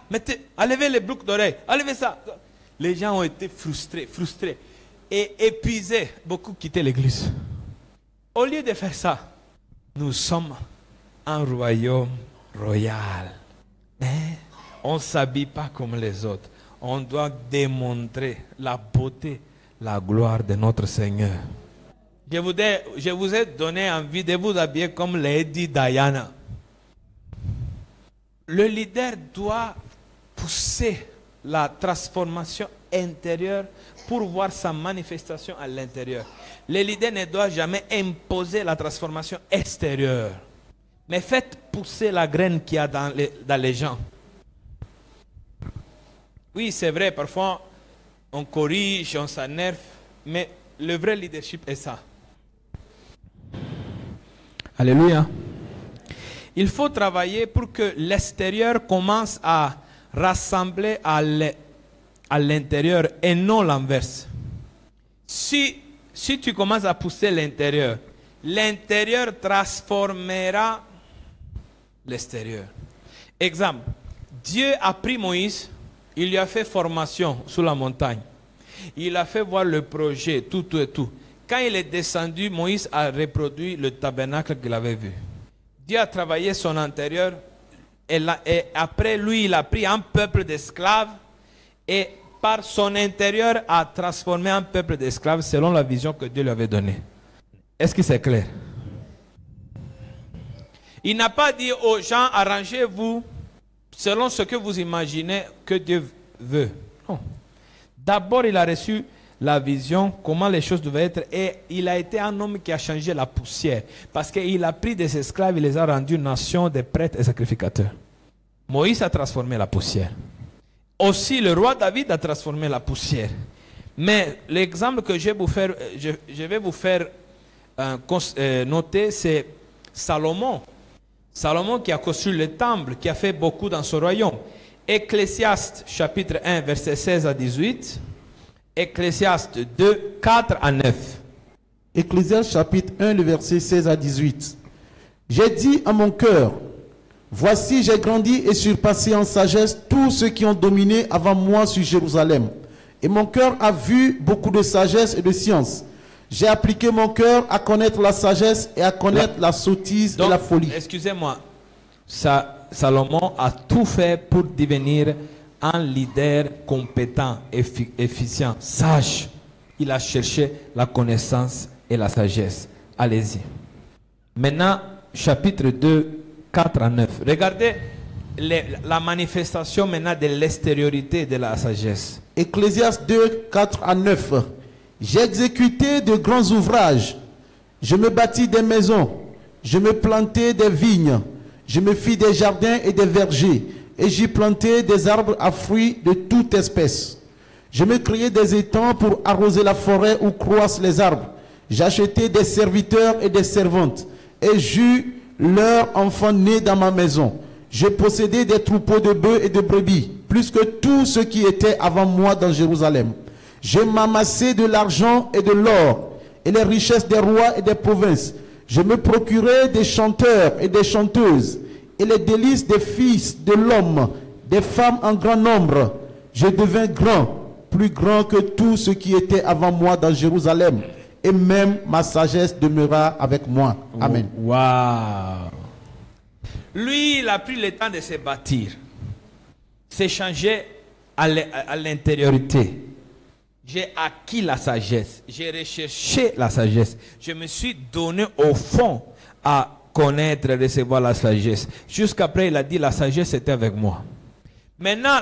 S1: enlevez les boucles d'oreilles, enlevez ça. Les gens ont été frustrés et épuisés. Beaucoup quittaient l'église. Au lieu de faire ça, nous sommes un royaume royal. Mais on ne s'habille pas comme les autres. On doit démontrer la beauté, la gloire de notre Seigneur. Je vous ai donné envie de vous habiller comme Lady Diana. Le leader doit pousser la transformation intérieure pour voir sa manifestation à l'intérieur. Le leader ne doit jamais imposer la transformation extérieure. Mais faites pousser la graine qu'il y a dans les gens. Oui, c'est vrai, parfois on corrige, on s'énerve, mais le vrai leadership est ça. Alléluia. Il faut travailler pour que l'extérieur commence à rassembler à l'intérieur et non l'inverse. Si tu commences à pousser l'intérieur, l'intérieur transformera l'extérieur. Exemple, Dieu a pris Moïse, il lui a fait formation sous la montagne. Il a fait voir le projet, tout. Quand il est descendu, Moïse a reproduit le tabernacle qu'il avait vu. Dieu a travaillé son intérieur et après lui, il a pris un peuple d'esclaves et par son intérieur a transformé un peuple d'esclaves selon la vision que Dieu lui avait donnée. Est-ce que c'est clair? Il n'a pas dit aux gens, arrangez-vous selon ce que vous imaginez que Dieu veut. Non. D'abord, il a reçu la vision, comment les choses devaient être. Et il a été un homme qui a changé la poussière. Parce qu'il a pris des esclaves, il les a rendus nation des prêtres et sacrificateurs. Moïse a transformé la poussière. Aussi, le roi David a transformé la poussière. Mais l'exemple que je vais vous faire noter, c'est Salomon. Salomon qui a construit le temple, qui a fait beaucoup dans son royaume. Ecclésiaste chapitre 1, verset 16 à 18. Ecclésiaste 2, 4 à 9.
S2: Ecclésiaste chapitre 1, le verset 16 à 18. J'ai dit à mon cœur, voici j'ai grandi et surpassé en sagesse tous ceux qui ont dominé avant moi sur Jérusalem. Et mon cœur a vu beaucoup de sagesse et de science. J'ai appliqué mon cœur à connaître la sagesse et à connaître la sottise et la folie.
S1: Excusez-moi, Salomon a tout fait pour devenir un leader compétent, efficient, sage. Il a cherché la connaissance et la sagesse. Allez-y. Maintenant, chapitre 2, 4 à 9. Regardez la manifestation maintenant de l'extériorité de la sagesse.
S2: Ecclésiaste 2, 4 à 9. J'ai exécuté de grands ouvrages. Je me bâtis des maisons. Je me plantai des vignes. Je me fis des jardins et des vergers. Et j'y plantai des arbres à fruits de toute espèce. Je me créai des étangs pour arroser la forêt où croissent les arbres. J'achetai des serviteurs et des servantes. Et j'eus leurs enfants nés dans ma maison. Je possédais des troupeaux de bœufs et de brebis, plus que tous ceux qui étaient avant moi dans Jérusalem. Je m'amassai de l'argent et de l'or, et les richesses des rois et des provinces. Je me procurai des chanteurs et des chanteuses, et les délices des fils de l'homme, des femmes en grand nombre. Je devins grand, plus grand que tous ceux qui étaient avant moi dans Jérusalem, et même ma sagesse demeura avec moi. Amen.
S1: Waouh! Lui, il a pris le temps de se bâtir, s'échanger à l'intériorité. J'ai acquis la sagesse, j'ai recherché la sagesse, je me suis donné au fond à connaître et recevoir la sagesse. Jusqu'après, il a dit la sagesse était avec moi. Maintenant,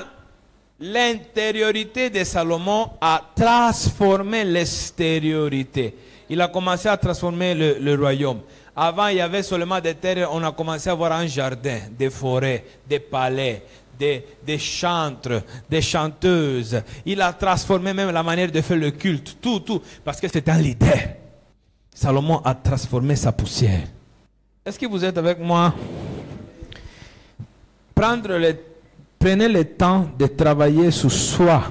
S1: l'intériorité de Salomon a transformé l'extériorité. Il a commencé à transformer le royaume. Avant, il y avait seulement des terres, on a commencé à avoir un jardin, des forêts, des palais, des chantres, des chanteuses. Il a transformé même la manière de faire le culte, tout, parce que c'était un leader. Salomon a transformé sa poussière. Est-ce que vous êtes avec moi? Prenez le temps de travailler sur soi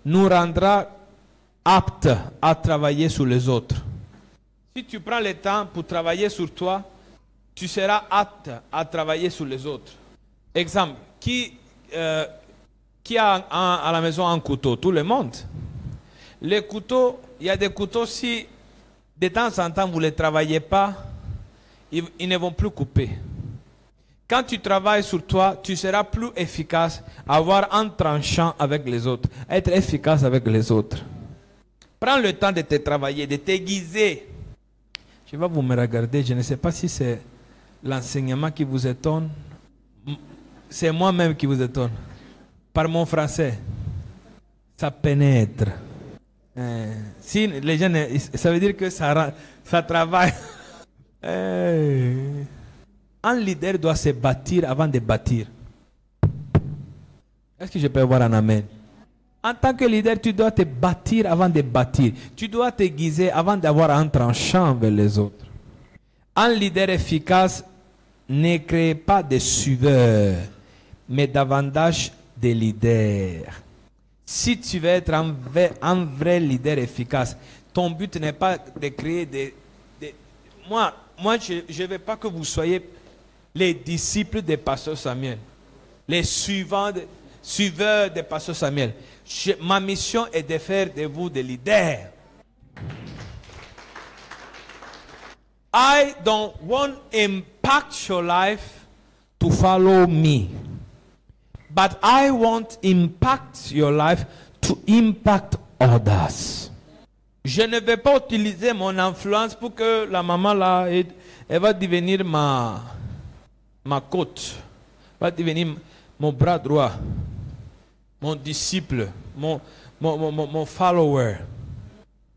S1: nous rendra aptes à travailler sur les autres. Si tu prends le temps pour travailler sur toi, tu seras apte à travailler sur les autres. Exemple, qui a à la maison un couteau? Tout le monde. Les couteaux, il y a des couteaux, si de temps en temps vous ne les travaillez pas, ils ne vont plus couper. Quand tu travailles sur toi, tu seras plus efficace à avoir un tranchant avec les autres, à être efficace avec les autres. Prends le temps de te travailler, de t'aiguiser. Je vais vous me regarder, je ne sais pas si c'est l'enseignement qui vous étonne. C'est moi-même qui vous étonne. Par mon français, ça pénètre. Si les gens, ça veut dire que ça travaille. Un leader doit se bâtir avant de bâtir. Est-ce que je peux avoir un amen? En tant que leader, tu dois te bâtir avant de bâtir. Tu dois t'aiguiser avant d'avoir un tranchant vers les autres. Un leader efficace ne crée pas de suiveurs, mais davantage des leaders. Si tu veux être un vrai leader efficace, ton but n'est pas de créer des... Moi, je ne veux pas que vous soyez les disciples de Pasteur Samuel, les suiveurs de Pasteur Samuel. Ma mission est de faire de vous des leaders. I don't want to impact your life to follow me. But I want to impact your life to impact others. Je ne vais pas utiliser mon influence pour que la maman là, elle va devenir ma côte, va devenir mon bras droit, mon disciple, mon mon follower.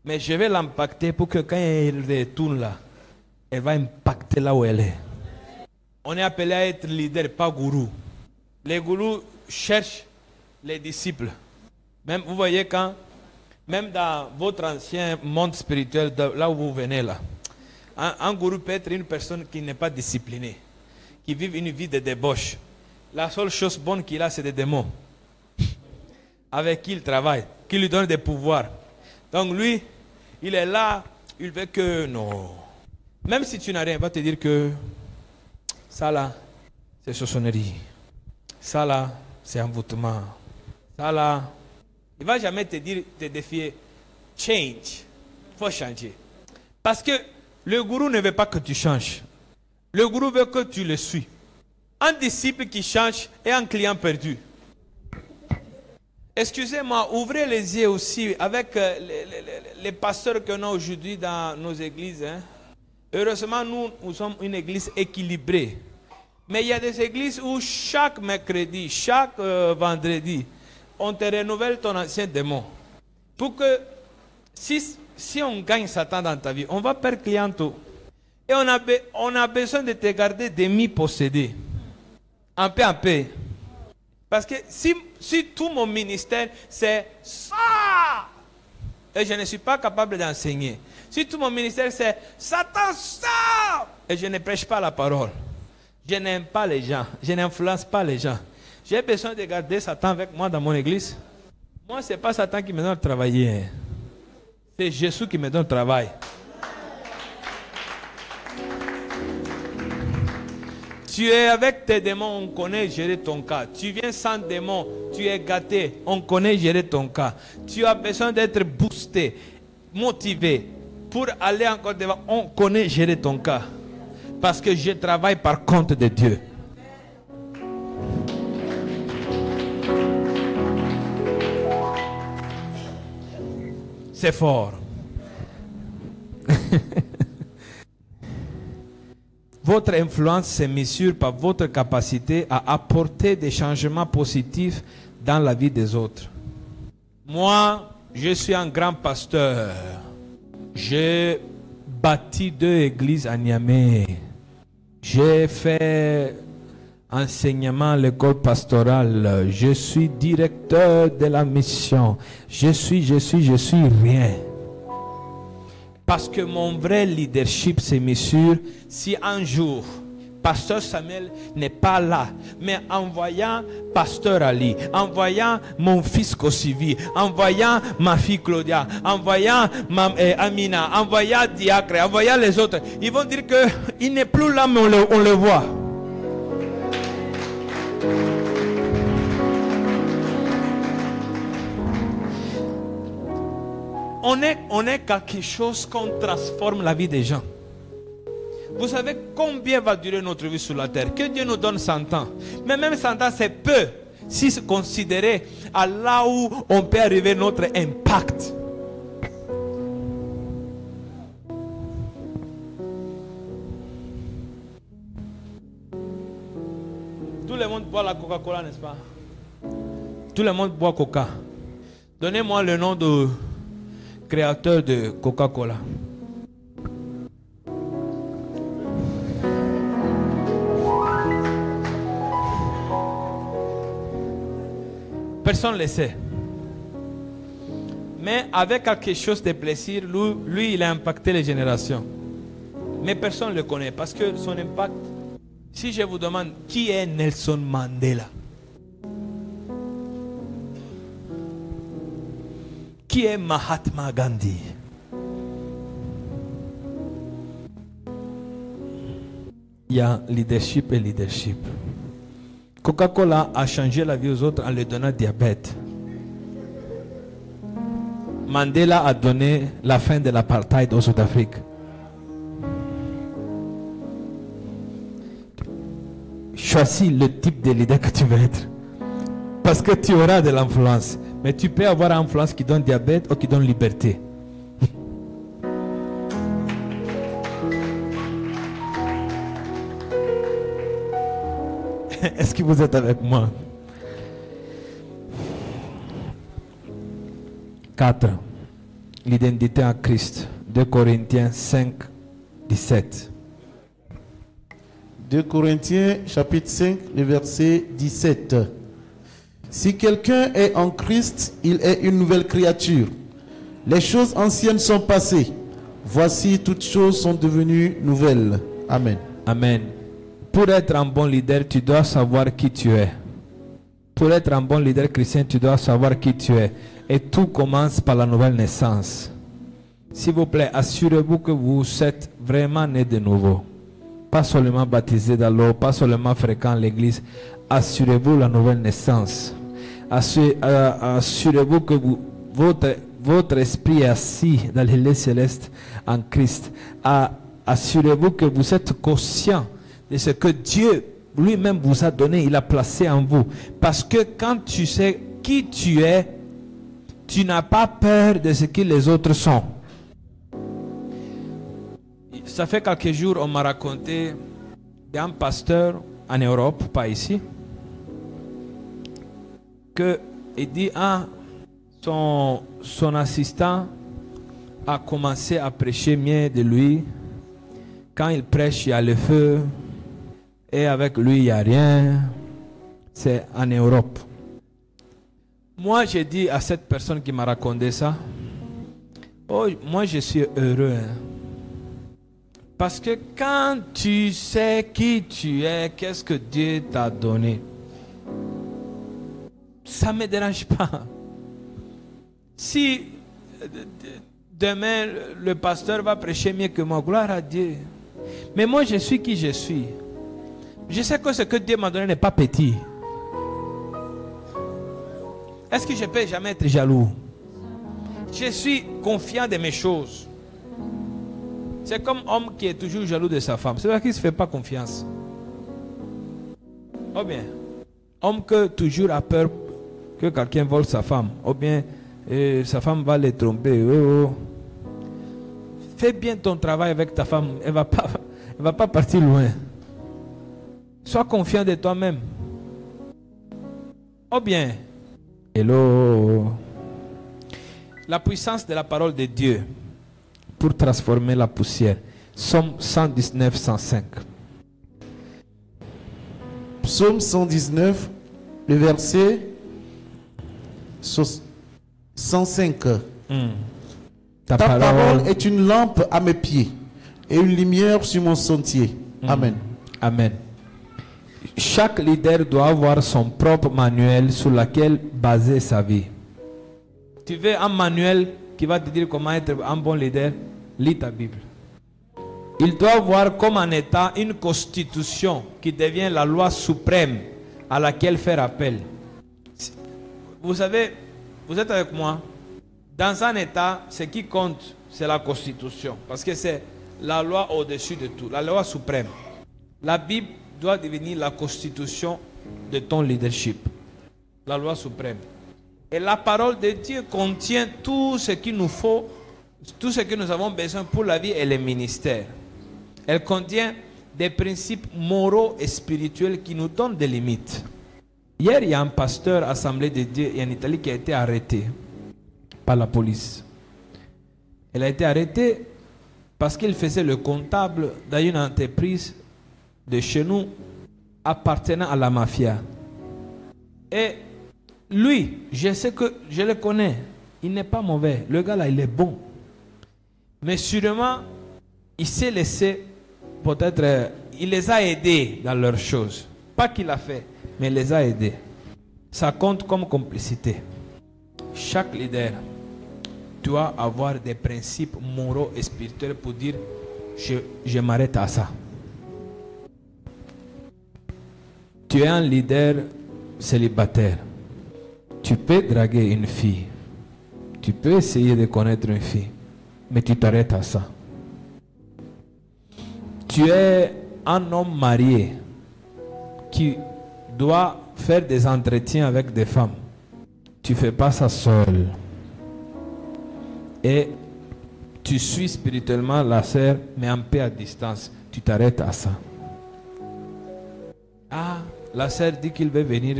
S1: Mais je vais l'impacter pour que quand elle retourne là, elle va impacter là où elle est. On est appelé à être leader, pas gourou. Les gourous cherchent les disciples. Même, vous voyez, même dans votre ancien monde spirituel, là où vous venez là, un gourou peut être une personne qui n'est pas disciplinée, qui vit une vie de débauche. La seule chose bonne qu'il a, c'est des démons avec qui il travaille, qui lui donnent des pouvoirs. Donc lui, il est là, il veut que non. Même si tu n'as rien, il va te dire que ça là, c'est chaudronnerie. Ça là, c'est envoûtement. Ça là, il ne va jamais te dire, te défier. Change. Il faut changer. Parce que le gourou ne veut pas que tu changes. Le gourou veut que tu le suis. Un disciple qui change est un client perdu. Excusez-moi, ouvrez les yeux aussi avec les pasteurs qu'on a aujourd'hui dans nos églises. Hein. Heureusement, nous sommes une église équilibrée. Mais il y a des églises où chaque mercredi, chaque vendredi, on te renouvelle ton ancien démon. Pour que, si on gagne Satan dans ta vie, on va perdre clientèle. Et on a besoin de te garder demi-possédé. En paix. Parce que si tout mon ministère, c'est ça, et je ne suis pas capable d'enseigner. Si tout mon ministère, c'est Satan, ça, et je ne prêche pas la parole. Je n'aime pas les gens. Je n'influence pas les gens. J'ai besoin de garder Satan avec moi dans mon église. Moi, ce n'est pas Satan qui me donne travailler. C'est Jésus qui me donne travail. Tu es avec tes démons, on connaît gérer ton cas. Tu viens sans démons, tu es gâté, on connaît gérer ton cas. Tu as besoin d'être boosté, motivé pour aller encore devant, on connaît gérer ton cas. Parce que je travaille par compte de Dieu. C'est fort. Votre influence se mesure par votre capacité à apporter des changements positifs dans la vie des autres. Moi, je suis un grand pasteur. J'ai bâti 2 églises à Niamey. J'ai fait enseignement à l'école pastorale. Je suis directeur de la mission. Je suis rien. Parce que mon vrai leadership se mesure si un jour, Pasteur Samuel n'est pas là, mais en voyant Pasteur Ali, en voyant mon fils Kosivi, en voyant ma fille Claudia, en voyant Amina, en voyant Diacre, en voyant les autres, ils vont dire qu'il n'est plus là, mais on le voit. On est quelque chose qu'on transforme la vie des gens. Vous savez combien va durer notre vie sur la terre? Que Dieu nous donne 100 ans. Mais même 100 ans, c'est peu si c'est considéré à là où on peut arriver notre impact. Tout le monde boit la Coca-Cola, n'est-ce pas? Tout le monde boit Coca. Donnez-moi le nom de créateur de Coca-Cola. Personne ne le sait. Mais avec quelque chose de plaisir, lui, il a impacté les générations. Mais personne ne le connaît parce que son impact. Si je vous demande qui est Nelson Mandela, qui est Mahatma Gandhi, il y a leadership et leadership. Coca-Cola a changé la vie aux autres en leur donnant diabète. Mandela a donné la fin de l'apartheid au Sud-Afrique. Choisis le type de leader que tu veux être. Parce que tu auras de l'influence. Mais tu peux avoir une influence qui donne diabète ou qui donne liberté. Est-ce que vous êtes avec moi? 4. L'identité en Christ. 2 Corinthiens 5, 17.
S2: 2 Corinthiens chapitre 5, le verset 17. Si quelqu'un est en Christ, il est une nouvelle créature. Les choses anciennes sont passées. Voici, toutes choses sont devenues nouvelles. Amen.
S1: Amen. Pour être un bon leader, tu dois savoir qui tu es. Pour être un bon leader chrétien, tu dois savoir qui tu es. Et tout commence par la nouvelle naissance. S'il vous plaît, assurez-vous que vous êtes vraiment né de nouveau. Pas seulement baptisé dans l'eau, pas seulement fréquent l'église. Assurez-vous la nouvelle naissance. Assurez-vous que votre esprit est assis dans les lieux célestes en Christ. Assurez-vous que vous êtes conscient de ce que Dieu lui-même vous a donné, il a placé en vous. Parce que quand tu sais qui tu es, tu n'as pas peur de ce que les autres sont. Ça fait quelques jours, on m'a raconté d'un pasteur en Europe, pas ici, que il dit, son assistant a commencé à prêcher mieux de lui. Quand il prêche, il y a le feu. Et avec lui, il n'y a rien. C'est en Europe. Moi, j'ai dit à cette personne qui m'a raconté ça, oh, moi, je suis heureux. Hein. Parce que quand tu sais qui tu es, qu'est-ce que Dieu t'a donné, ça ne me dérange pas. Si demain, le pasteur va prêcher mieux que moi, gloire à Dieu. Mais moi, je suis qui je suis. Je sais que ce que Dieu m'a donné n'est pas petit. Est-ce que je ne peux jamais être jaloux? Je suis confiant de mes choses. C'est comme homme qui est toujours jaloux de sa femme. C'est vrai qu'il ne se fait pas confiance. Ou bien, homme qui toujours a peur que quelqu'un vole sa femme. Ou bien, sa femme va les tromper. Oh. Fais bien ton travail avec ta femme. Elle ne va pas partir loin. Sois confiant de toi-même. Ou bien, hello. La puissance de la parole de Dieu pour transformer la poussière. Psaume 119, 105.
S2: Psaume 119, le verset 105.
S1: Ta
S2: parole est une lampe à mes pieds et une lumière sur mon sentier. Amen.
S1: Amen. Chaque leader doit avoir son propre manuel sur lequel baser sa vie. Tu veux un manuel qui va te dire comment être un bon leader? Lis ta Bible. Il doit avoir comme un État une constitution qui devient la loi suprême à laquelle faire appel. Vous savez, vous êtes avec moi? Dans un État, ce qui compte, c'est la constitution. Parce que c'est la loi au-dessus de tout, la loi suprême. La Bible doit devenir la constitution de ton leadership. La loi suprême. Et la parole de Dieu contient tout ce qu'il nous faut, tout ce que nous avons besoin pour la vie et le ministère. Elle contient des principes moraux et spirituels qui nous donnent des limites. Hier, il y a un pasteur Assemblée de Dieu en Italie qui a été arrêté par la police. Il a été arrêté parce qu'il faisait le comptable dans une entreprise de chez nous appartenant à la mafia. Et lui, je sais que je le connais, il n'est pas mauvais. Le gars là, il est bon. Mais sûrement, il s'est laissé, peut-être, il les a aidés dans leurs choses. Pas qu'il a fait, mais il les a aidés. Ça compte comme complicité. Chaque leader doit avoir des principes moraux et spirituels pour dire, je m'arrête à ça. Tu es un leader célibataire. Tu peux draguer une fille. Tu peux essayer de connaître une fille. Mais tu t'arrêtes à ça. Tu es un homme marié qui doit faire des entretiens avec des femmes. Tu ne fais pas ça seul. Et tu suis spirituellement la sœur, mais un peu à distance. Tu t'arrêtes à ça. Ah, la sœur dit qu'il veut venir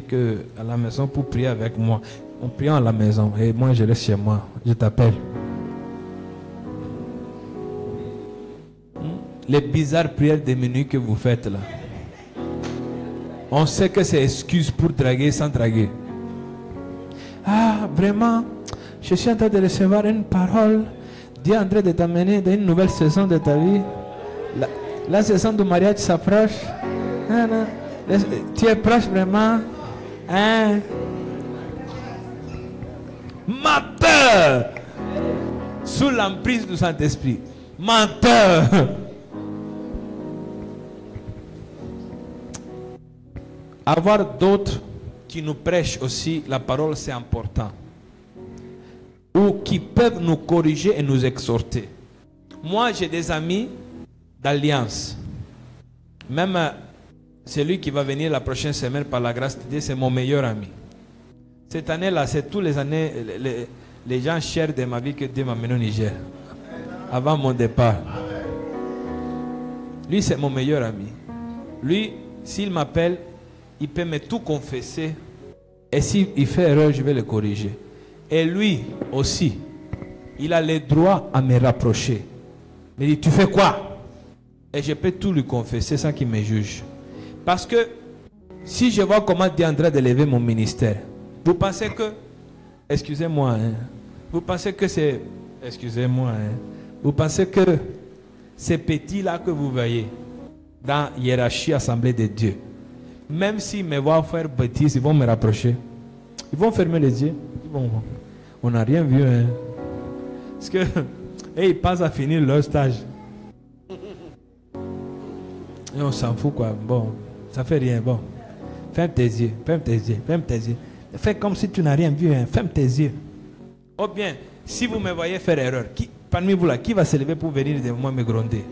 S1: à la maison pour prier avec moi. On prie à la maison et moi je reste chez moi. Je t'appelle. Les bizarres prières de minuit que vous faites là. On sait que c'est excuse pour draguer sans draguer. Ah, vraiment, je suis en train de recevoir une parole. Dieu est en train de t'amener dans une nouvelle saison de ta vie. La saison du mariage s'approche. Ah, non. Tu es proche vraiment. Hein? Menteur! Sous l'emprise du Saint-Esprit. Menteur! Avoir d'autres qui nous prêchent aussi la parole, c'est important. Ou qui peuvent nous corriger et nous exhorter. Moi, j'ai des amis d'alliance. Même celui qui va venir la prochaine semaine par la grâce de Dieu, c'est mon meilleur ami. Cette année-là, c'est tous les années, les gens chers de ma vie que Dieu m'a mené au Niger. Avant mon départ. Lui, c'est mon meilleur ami. Lui, s'il m'appelle, il peut me tout confesser. Et s'il fait erreur, je vais le corriger. Et lui aussi, il a le droit à me rapprocher. Il me dit, tu fais quoi? Et je peux tout lui confesser sans qu'il me juge. Parce que si je vois comment Dieu est en train d'élever mon ministère, vous pensez que, excusez-moi, hein, vous pensez que c'est, excusez-moi, hein, vous pensez que ces petits-là que vous voyez dans la hiérarchie assemblée de Dieu, même s'ils me voient faire bêtises, ils vont me rapprocher. Ils vont fermer les yeux. Ils vont, on n'a rien vu. Hein. Parce que ils passent à finir leur stage. Et on s'en fout quoi. Bon, ça fait rien. Bon, ferme tes yeux, ferme tes yeux, ferme tes yeux. Fais comme si tu n'as rien vu. Hein. Ferme tes yeux. Ou bien, si vous me voyez faire erreur, parmi vous là, qui va se lever pour venir de moi me gronder?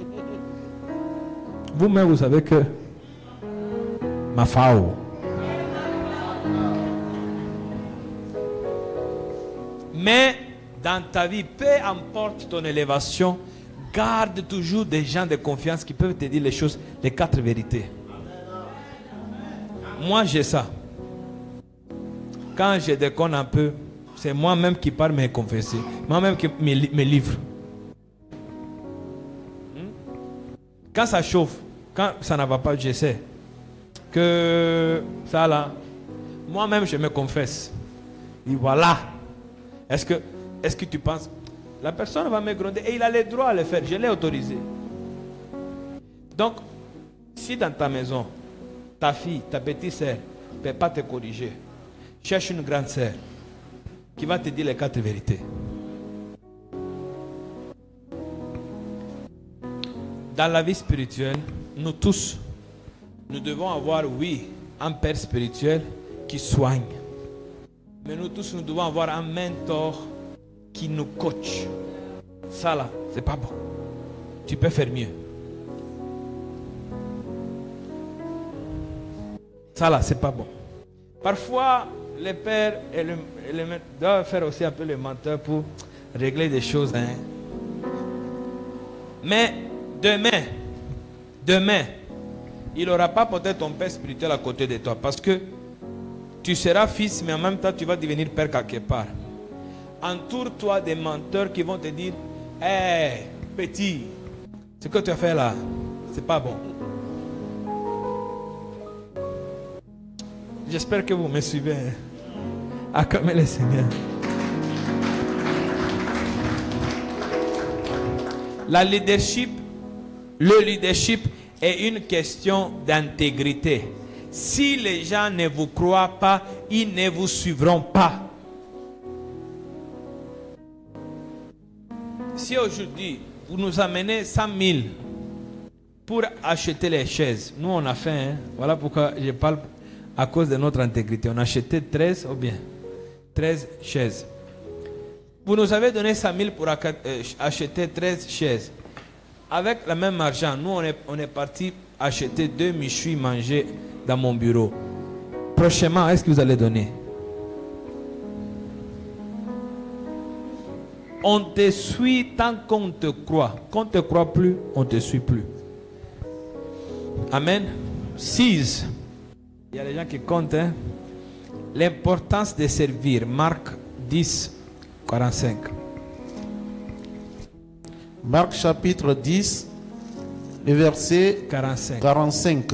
S1: Vous-même, vous savez que ma fao. Mais dans ta vie, peu importe ton élévation, garde toujours des gens de confiance qui peuvent te dire les choses, les 4 vérités. Moi, j'ai ça. Quand je déconne un peu, c'est moi-même qui pars me confesser. Moi-même qui me livre. Quand ça chauffe, quand ça ne va pas, je sais que ça là, moi-même je me confesse. Et voilà. Est-ce que tu penses, la personne va me gronder et il a le droit à le faire, je l'ai autorisé. Donc, si dans ta maison, ta fille, ta petite sœur ne peut pas te corriger, cherche une grande sœur qui va te dire les 4 vérités. Dans la vie spirituelle, nous tous, nous devons avoir, oui, un père spirituel qui soigne. Mais nous tous, nous devons avoir un mentor qui nous coach. Ça là, c'est pas bon. Tu peux faire mieux. Ça là, c'est pas bon. Parfois, les pères et les maîtres doivent faire aussi un peu le menteur pour régler des choses. Hein. Mais demain, il n'aura pas peut-être ton père spirituel à côté de toi. Parce que tu seras fils, mais en même temps, tu vas devenir père quelque part. Entoure-toi des menteurs qui vont te dire, hé, petit, ce que tu as fait là, c'est pas bon. J'espère que vous me suivez. Acclamez le Seigneur. Le leadership est une question d'intégrité. Si les gens ne vous croient pas, ils ne vous suivront pas. Si aujourd'hui, vous nous amenez 100 000 pour acheter les chaises, nous on a fait, hein? Voilà pourquoi je parle à cause de notre intégrité. On a acheté 13 ou bien 13 chaises. Vous nous avez donné 100 000 pour acheter 13 chaises. Avec le même argent, nous on est parti acheter 2 méchouis manger dans mon bureau. Prochainement, est-ce que vous allez donner? On te suit tant qu'on te croit. Quand on ne te croit plus, on ne te suit plus. Amen. 6. Il y a des gens qui comptent. Hein? l'importance de servir. Marc 10, 45.
S2: Marc chapitre 10, le verset
S1: 45.
S2: 45.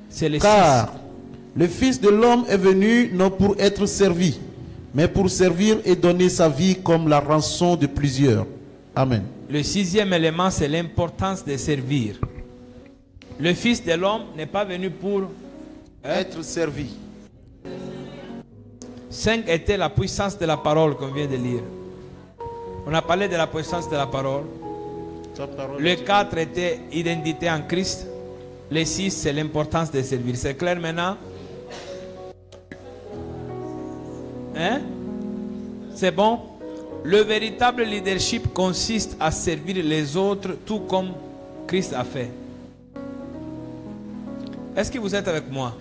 S1: C'est le
S2: Car le Fils de l'homme est venu non pour être servi, mais pour servir et donner sa vie comme la rançon de plusieurs. Amen.
S1: Le sixième élément, c'est l'importance de servir. Le Fils de l'homme n'est pas venu pour
S2: Être servi.
S1: 5 était la puissance de la parole qu'on vient de lire. On a parlé de la puissance de la parole. Le 4 était identité en Christ. Le 6, c'est l'importance de servir. C'est clair maintenant? Hein? C'est bon? Le véritable leadership consiste à servir les autres tout comme Christ a fait. Est-ce que vous êtes avec moi?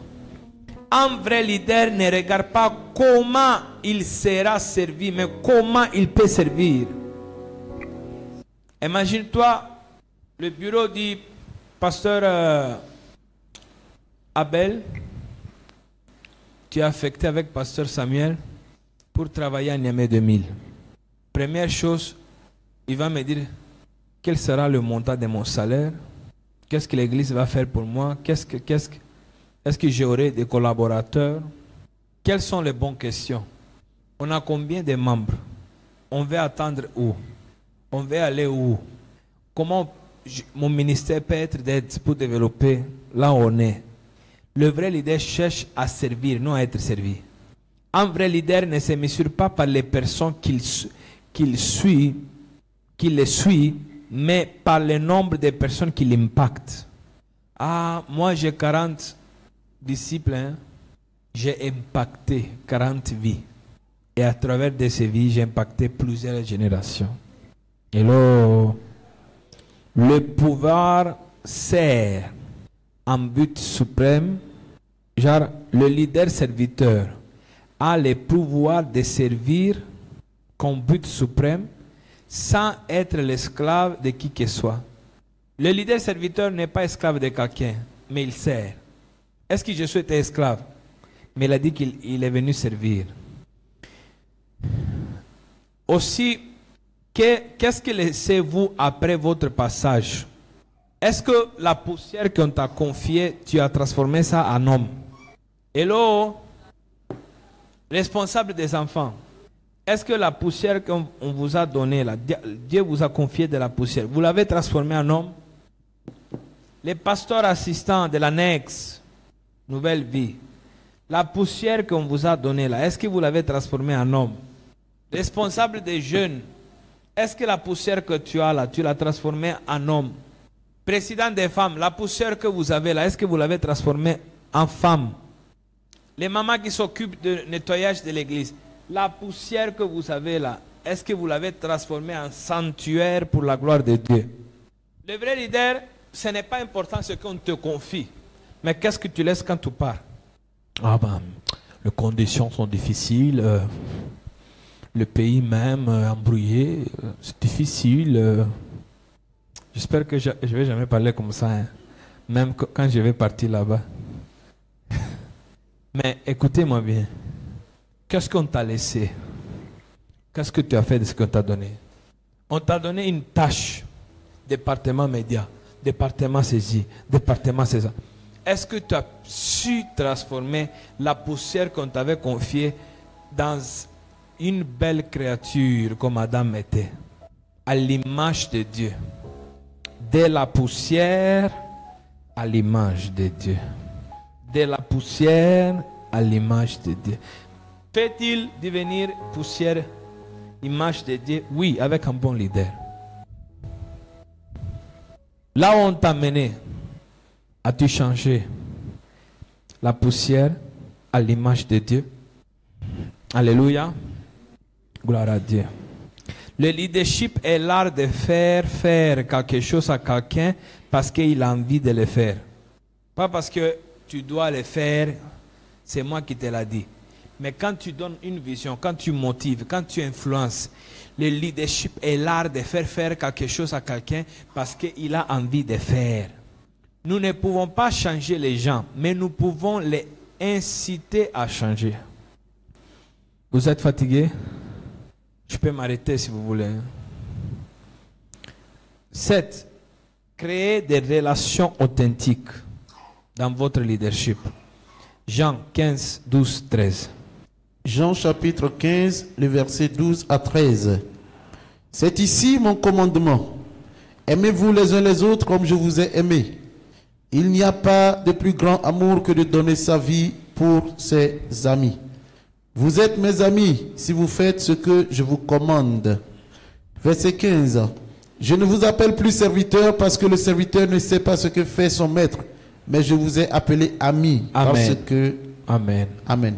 S1: Un vrai leader ne regarde pas comment il sera servi, mais comment il peut servir. Imagine-toi le bureau du pasteur Abel. Tu es affecté avec pasteur Samuel pour travailler à Niamey 2000. Première chose, il va me dire quel sera le montant de mon salaire, qu'est-ce que l'église va faire pour moi, est-ce que j'aurai des collaborateurs, quelles sont les bonnes questions, on a combien de membres, on veut attendre où, on veut aller où, comment mon ministère peut être d'aide pour développer là où on est. Le vrai leader cherche à servir, non à être servi. Un vrai leader ne se mesure pas par les personnes qu'il suit, mais par le nombre de personnes qui l'impactent. Ah, moi j'ai 40 disciples, hein? J'ai impacté 40 vies. Et à travers de ces vies, j'ai impacté plusieurs générations. Hello. Le pouvoir sert en but suprême. Genre, le leader serviteur a le pouvoir de servir comme but suprême sans être l'esclave de qui que ce soit. Le leader serviteur n'est pas esclave de quelqu'un, mais il sert. Est-ce que Jésus était esclave? Mais il a dit qu'il est venu servir. Aussi, qu'est-ce que laissez-vous après votre passage? Est-ce que la poussière qu'on t'a confiée, tu as transformé ça en homme? Hello? Responsable des enfants. Est-ce que la poussière qu'on vous a donnée, là, Dieu vous a confié de la poussière, vous l'avez transformée en homme? Les pasteurs assistants de l'annexe, nouvelle vie, la poussière qu'on vous a donnée là, est-ce que vous l'avez transformée en homme? Responsable des jeunes, est-ce que la poussière que tu as là, tu l'as transformée en homme? Président des femmes, la poussière que vous avez là, est-ce que vous l'avez transformée en femme? Les mamans qui s'occupent du nettoyage de l'église, la poussière que vous avez là, est-ce que vous l'avez transformée en sanctuaire pour la gloire de Dieu? Le vrai leader, ce n'est pas important ce qu'on te confie, mais qu'est-ce que tu laisses quand tu pars? Ah ben, les conditions sont difficiles, le pays même embrouillé, c'est difficile. J'espère que je ne vais jamais parler comme ça, hein, même quand je vais partir là-bas. Mais écoutez-moi bien. Qu'est-ce qu'on t'a laissé? Qu'est-ce que tu as fait de ce qu'on t'a donné? On t'a donné une tâche. Département média, département saisie, département saisie. Est-ce que tu as su transformer la poussière qu'on t'avait confiée dans une belle créature comme Adam était, à l'image de Dieu? De la poussière à l'image de Dieu. De la poussière à l'image de Dieu. Peut-il devenir poussière, image de Dieu? Oui, avec un bon leader. Là où on t'a mené, as-tu changé la poussière à l'image de Dieu? Alléluia. Gloire à Dieu. Le leadership est l'art de faire quelque chose à quelqu'un parce qu'il a envie de le faire. Pas parce que tu dois le faire, c'est moi qui te l'ai dit. Mais quand tu donnes une vision, quand tu motives, quand tu influences, le leadership est l'art de faire quelque chose à quelqu'un parce qu'il a envie de faire. Nous ne pouvons pas changer les gens, mais nous pouvons les inciter à changer. Vous êtes fatigué? Je peux m'arrêter si vous voulez. 7. Créer des relations authentiques dans votre leadership. Jean 15, 12, 13.
S2: Jean chapitre 15, les versets 12 à 13. C'est ici mon commandement. Aimez-vous les uns les autres comme je vous ai aimé. Il n'y a pas de plus grand amour que de donner sa vie pour ses amis. Vous êtes mes amis si vous faites ce que je vous commande. Verset 15. Je ne vous appelle plus serviteur parce que le serviteur ne sait pas ce que fait son maître, mais je vous ai appelé ami.
S1: Amen.
S2: Parce que...
S1: Amen.
S2: Amen.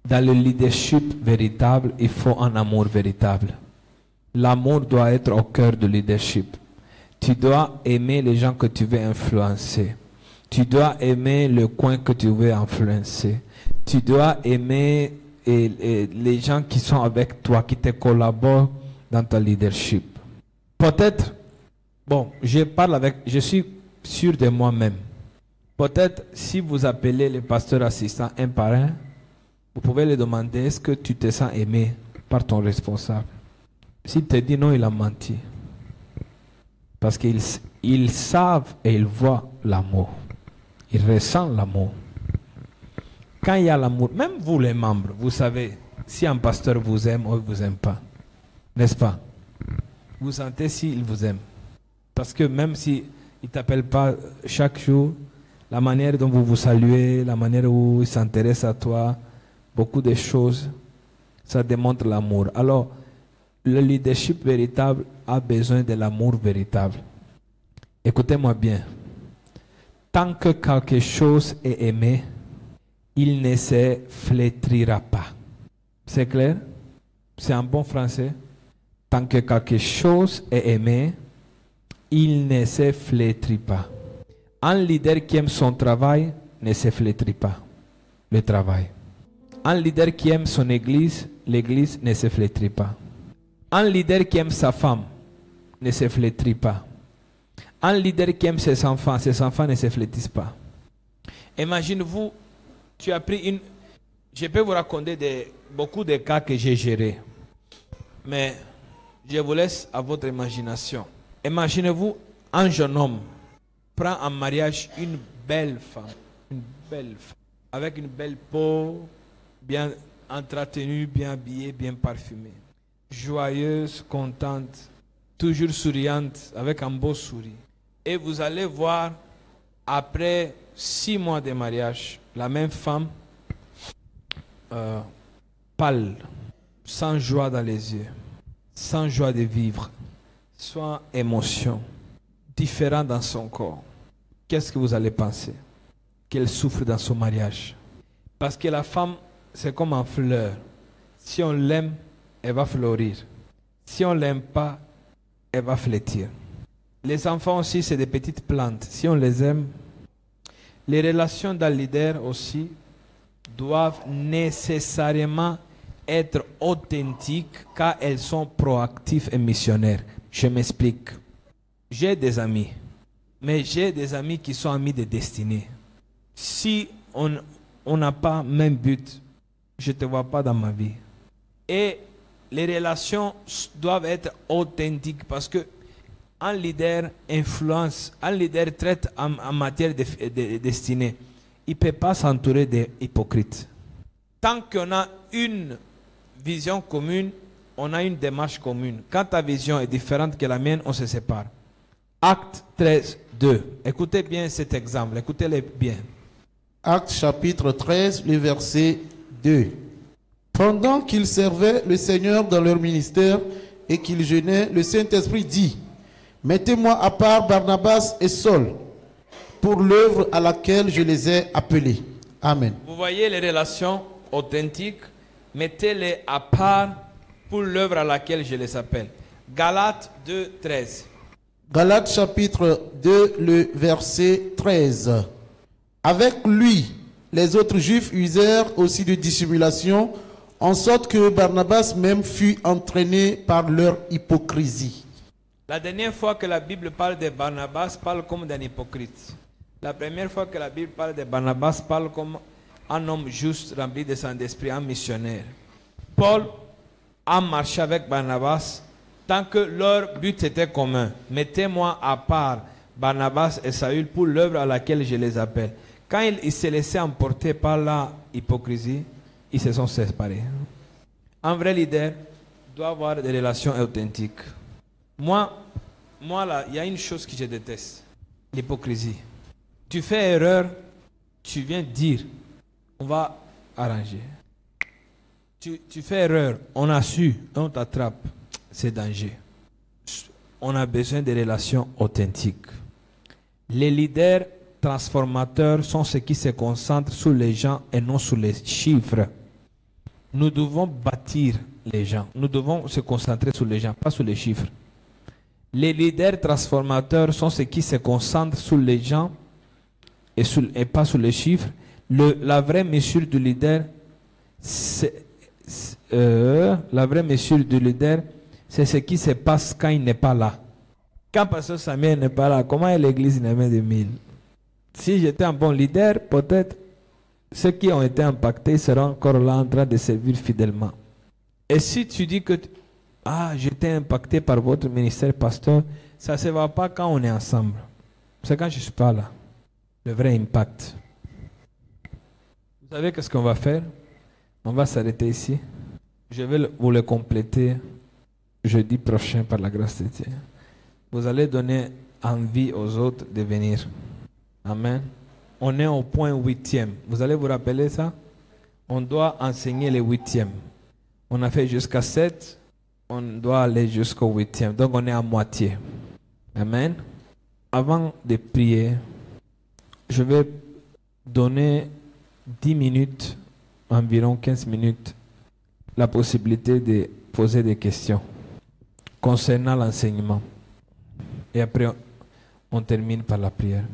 S1: Dans le leadership véritable, il faut un amour véritable. L'amour doit être au cœur du leadership. Tu dois aimer les gens que tu veux influencer. Tu dois aimer le coin que tu veux influencer. Tu dois aimer les gens qui sont avec toi, qui te collaborent dans ta leadership. Peut-être, bon, je suis sûr de moi-même. Peut-être si vous appelez les pasteurs assistants un par un, vous pouvez leur demander, est-ce que tu te sens aimé par ton responsable? S'il te dit non, il a menti. Parce qu'ils savent et ils voient l'amour. Ils ressentent l'amour. Quand il y a l'amour, même vous les membres, vous savez, si un pasteur vous aime ou ne vous aime pas, n'est-ce pas? Vous sentez s'il vous aime. Parce que même s'il ne t'appelle pas chaque jour, la manière dont vous vous saluez, la manière où il s'intéresse à toi, beaucoup de choses, ça démontre l'amour. Alors, le leadership véritable a besoin de l'amour véritable. Écoutez-moi bien. Tant que quelque chose est aimé, il ne se flétrira pas. C'est clair? C'est un bon français. Tant que quelque chose est aimé, il ne se flétrit pas. Un leader qui aime son travail ne se flétrit pas. Le travail. Un leader qui aime son église, l'église ne se flétrit pas. Un leader qui aime sa femme ne se flétrit pas. Un leader qui aime ses enfants ne se flétrissent pas. Imaginez-vous, tu as pris une... Je peux vous raconter beaucoup de cas que j'ai gérés. Mais je vous laisse à votre imagination. Imaginez-vous, un jeune homme prend en mariage une belle femme. Avec une belle peau, bien entretenue, bien habillée, bien parfumée. Joyeuse, contente, toujours souriante, avec un beau sourire. Et vous allez voir, après 6 mois de mariage, la même femme, pâle, sans joie dans les yeux, sans joie de vivre, sans émotion, différent dans son corps. Qu'est-ce que vous allez penser? Qu'elle souffre dans son mariage. Parce que la femme, c'est comme une fleur. Si on l'aime, elle va fleurir. Si on ne l'aime pas, elle va flétrir. Les enfants aussi, c'est des petites plantes. Si on les aime, les relations d'un leader aussi doivent nécessairement être authentiques car elles sont proactives et missionnaires. Je m'explique. J'ai des amis, mais j'ai des amis qui sont amis de destinée. Si on n'a pas le même but, je ne te vois pas dans ma vie. Et les relations doivent être authentiques parce que un leader influence, un leader traite en matière de destinée. Il ne peut pas s'entourer d'hypocrites. Tant qu'on a une vision commune, on a une démarche commune. Quand ta vision est différente que la mienne, on se sépare. Acte 13, 2. Écoutez bien cet exemple, écoutez-le bien.
S2: Acte chapitre 13, le verset 2. Pendant qu'ils servaient le Seigneur dans leur ministère et qu'ils jeûnaient, le Saint-Esprit dit, mettez-moi à part Barnabas et Saul pour l'œuvre à laquelle je les ai appelés. Amen.
S1: Vous voyez les relations authentiques, mettez-les à part pour l'œuvre à laquelle je les appelle. Galates 2, 13.
S2: Galates chapitre 2, le verset 13. Avec lui, les autres Juifs usèrent aussi de dissimulation, en sorte que Barnabas même fut entraîné par leur hypocrisie.
S1: La dernière fois que la Bible parle de Barnabas, parle comme d'un hypocrite. La première fois que la Bible parle de Barnabas, parle comme un homme juste, rempli de Saint-Esprit, un missionnaire. Paul a marché avec Barnabas tant que leur but était commun. Mettez-moi à part Barnabas et Saül pour l'œuvre à laquelle je les appelle. Quand ils se laissaient emporter par la hypocrisie, ils se sont séparés. Un vrai leader doit avoir des relations authentiques. Moi là, il y a une chose que je déteste, l'hypocrisie. Tu fais erreur, tu viens dire, on va arranger. Tu fais erreur, on a su, on t'attrape, c'est danger. On a besoin de relations authentiques. Les leaders transformateurs sont ceux qui se concentrent sur les gens et non sur les chiffres. Nous devons bâtir les gens. Nous devons se concentrer sur les gens, pas sur les chiffres. Les leaders transformateurs sont ceux qui se concentrent sur les gens et pas sur les chiffres. La vraie mesure du leader, c'est ce qui se passe quand il n'est pas là. Quand Pasteur Samuel n'est pas là, comment est l'église Némé de 1000? Si j'étais un bon leader, peut-être ceux qui ont été impactés seront encore là en train de servir fidèlement. Et si tu dis que j'étais impacté par votre ministère, pasteur, ça ne se voit pas quand on est ensemble. C'est quand je ne suis pas là. Le vrai impact. Vous savez qu'est-ce qu'on va faire? On va s'arrêter ici. Je vais vous le compléter jeudi prochain par la grâce de Dieu. Vous allez donner envie aux autres de venir. Amen. On est au point 8e. Vous allez vous rappeler ça? On doit enseigner les 8e. On a fait jusqu'à 7. On doit aller jusqu'au 8e. Donc on est à moitié. Amen. Avant de prier, je vais donner 10 minutes, environ 15 minutes, la possibilité de poser des questions concernant l'enseignement. Et après, on termine par la prière.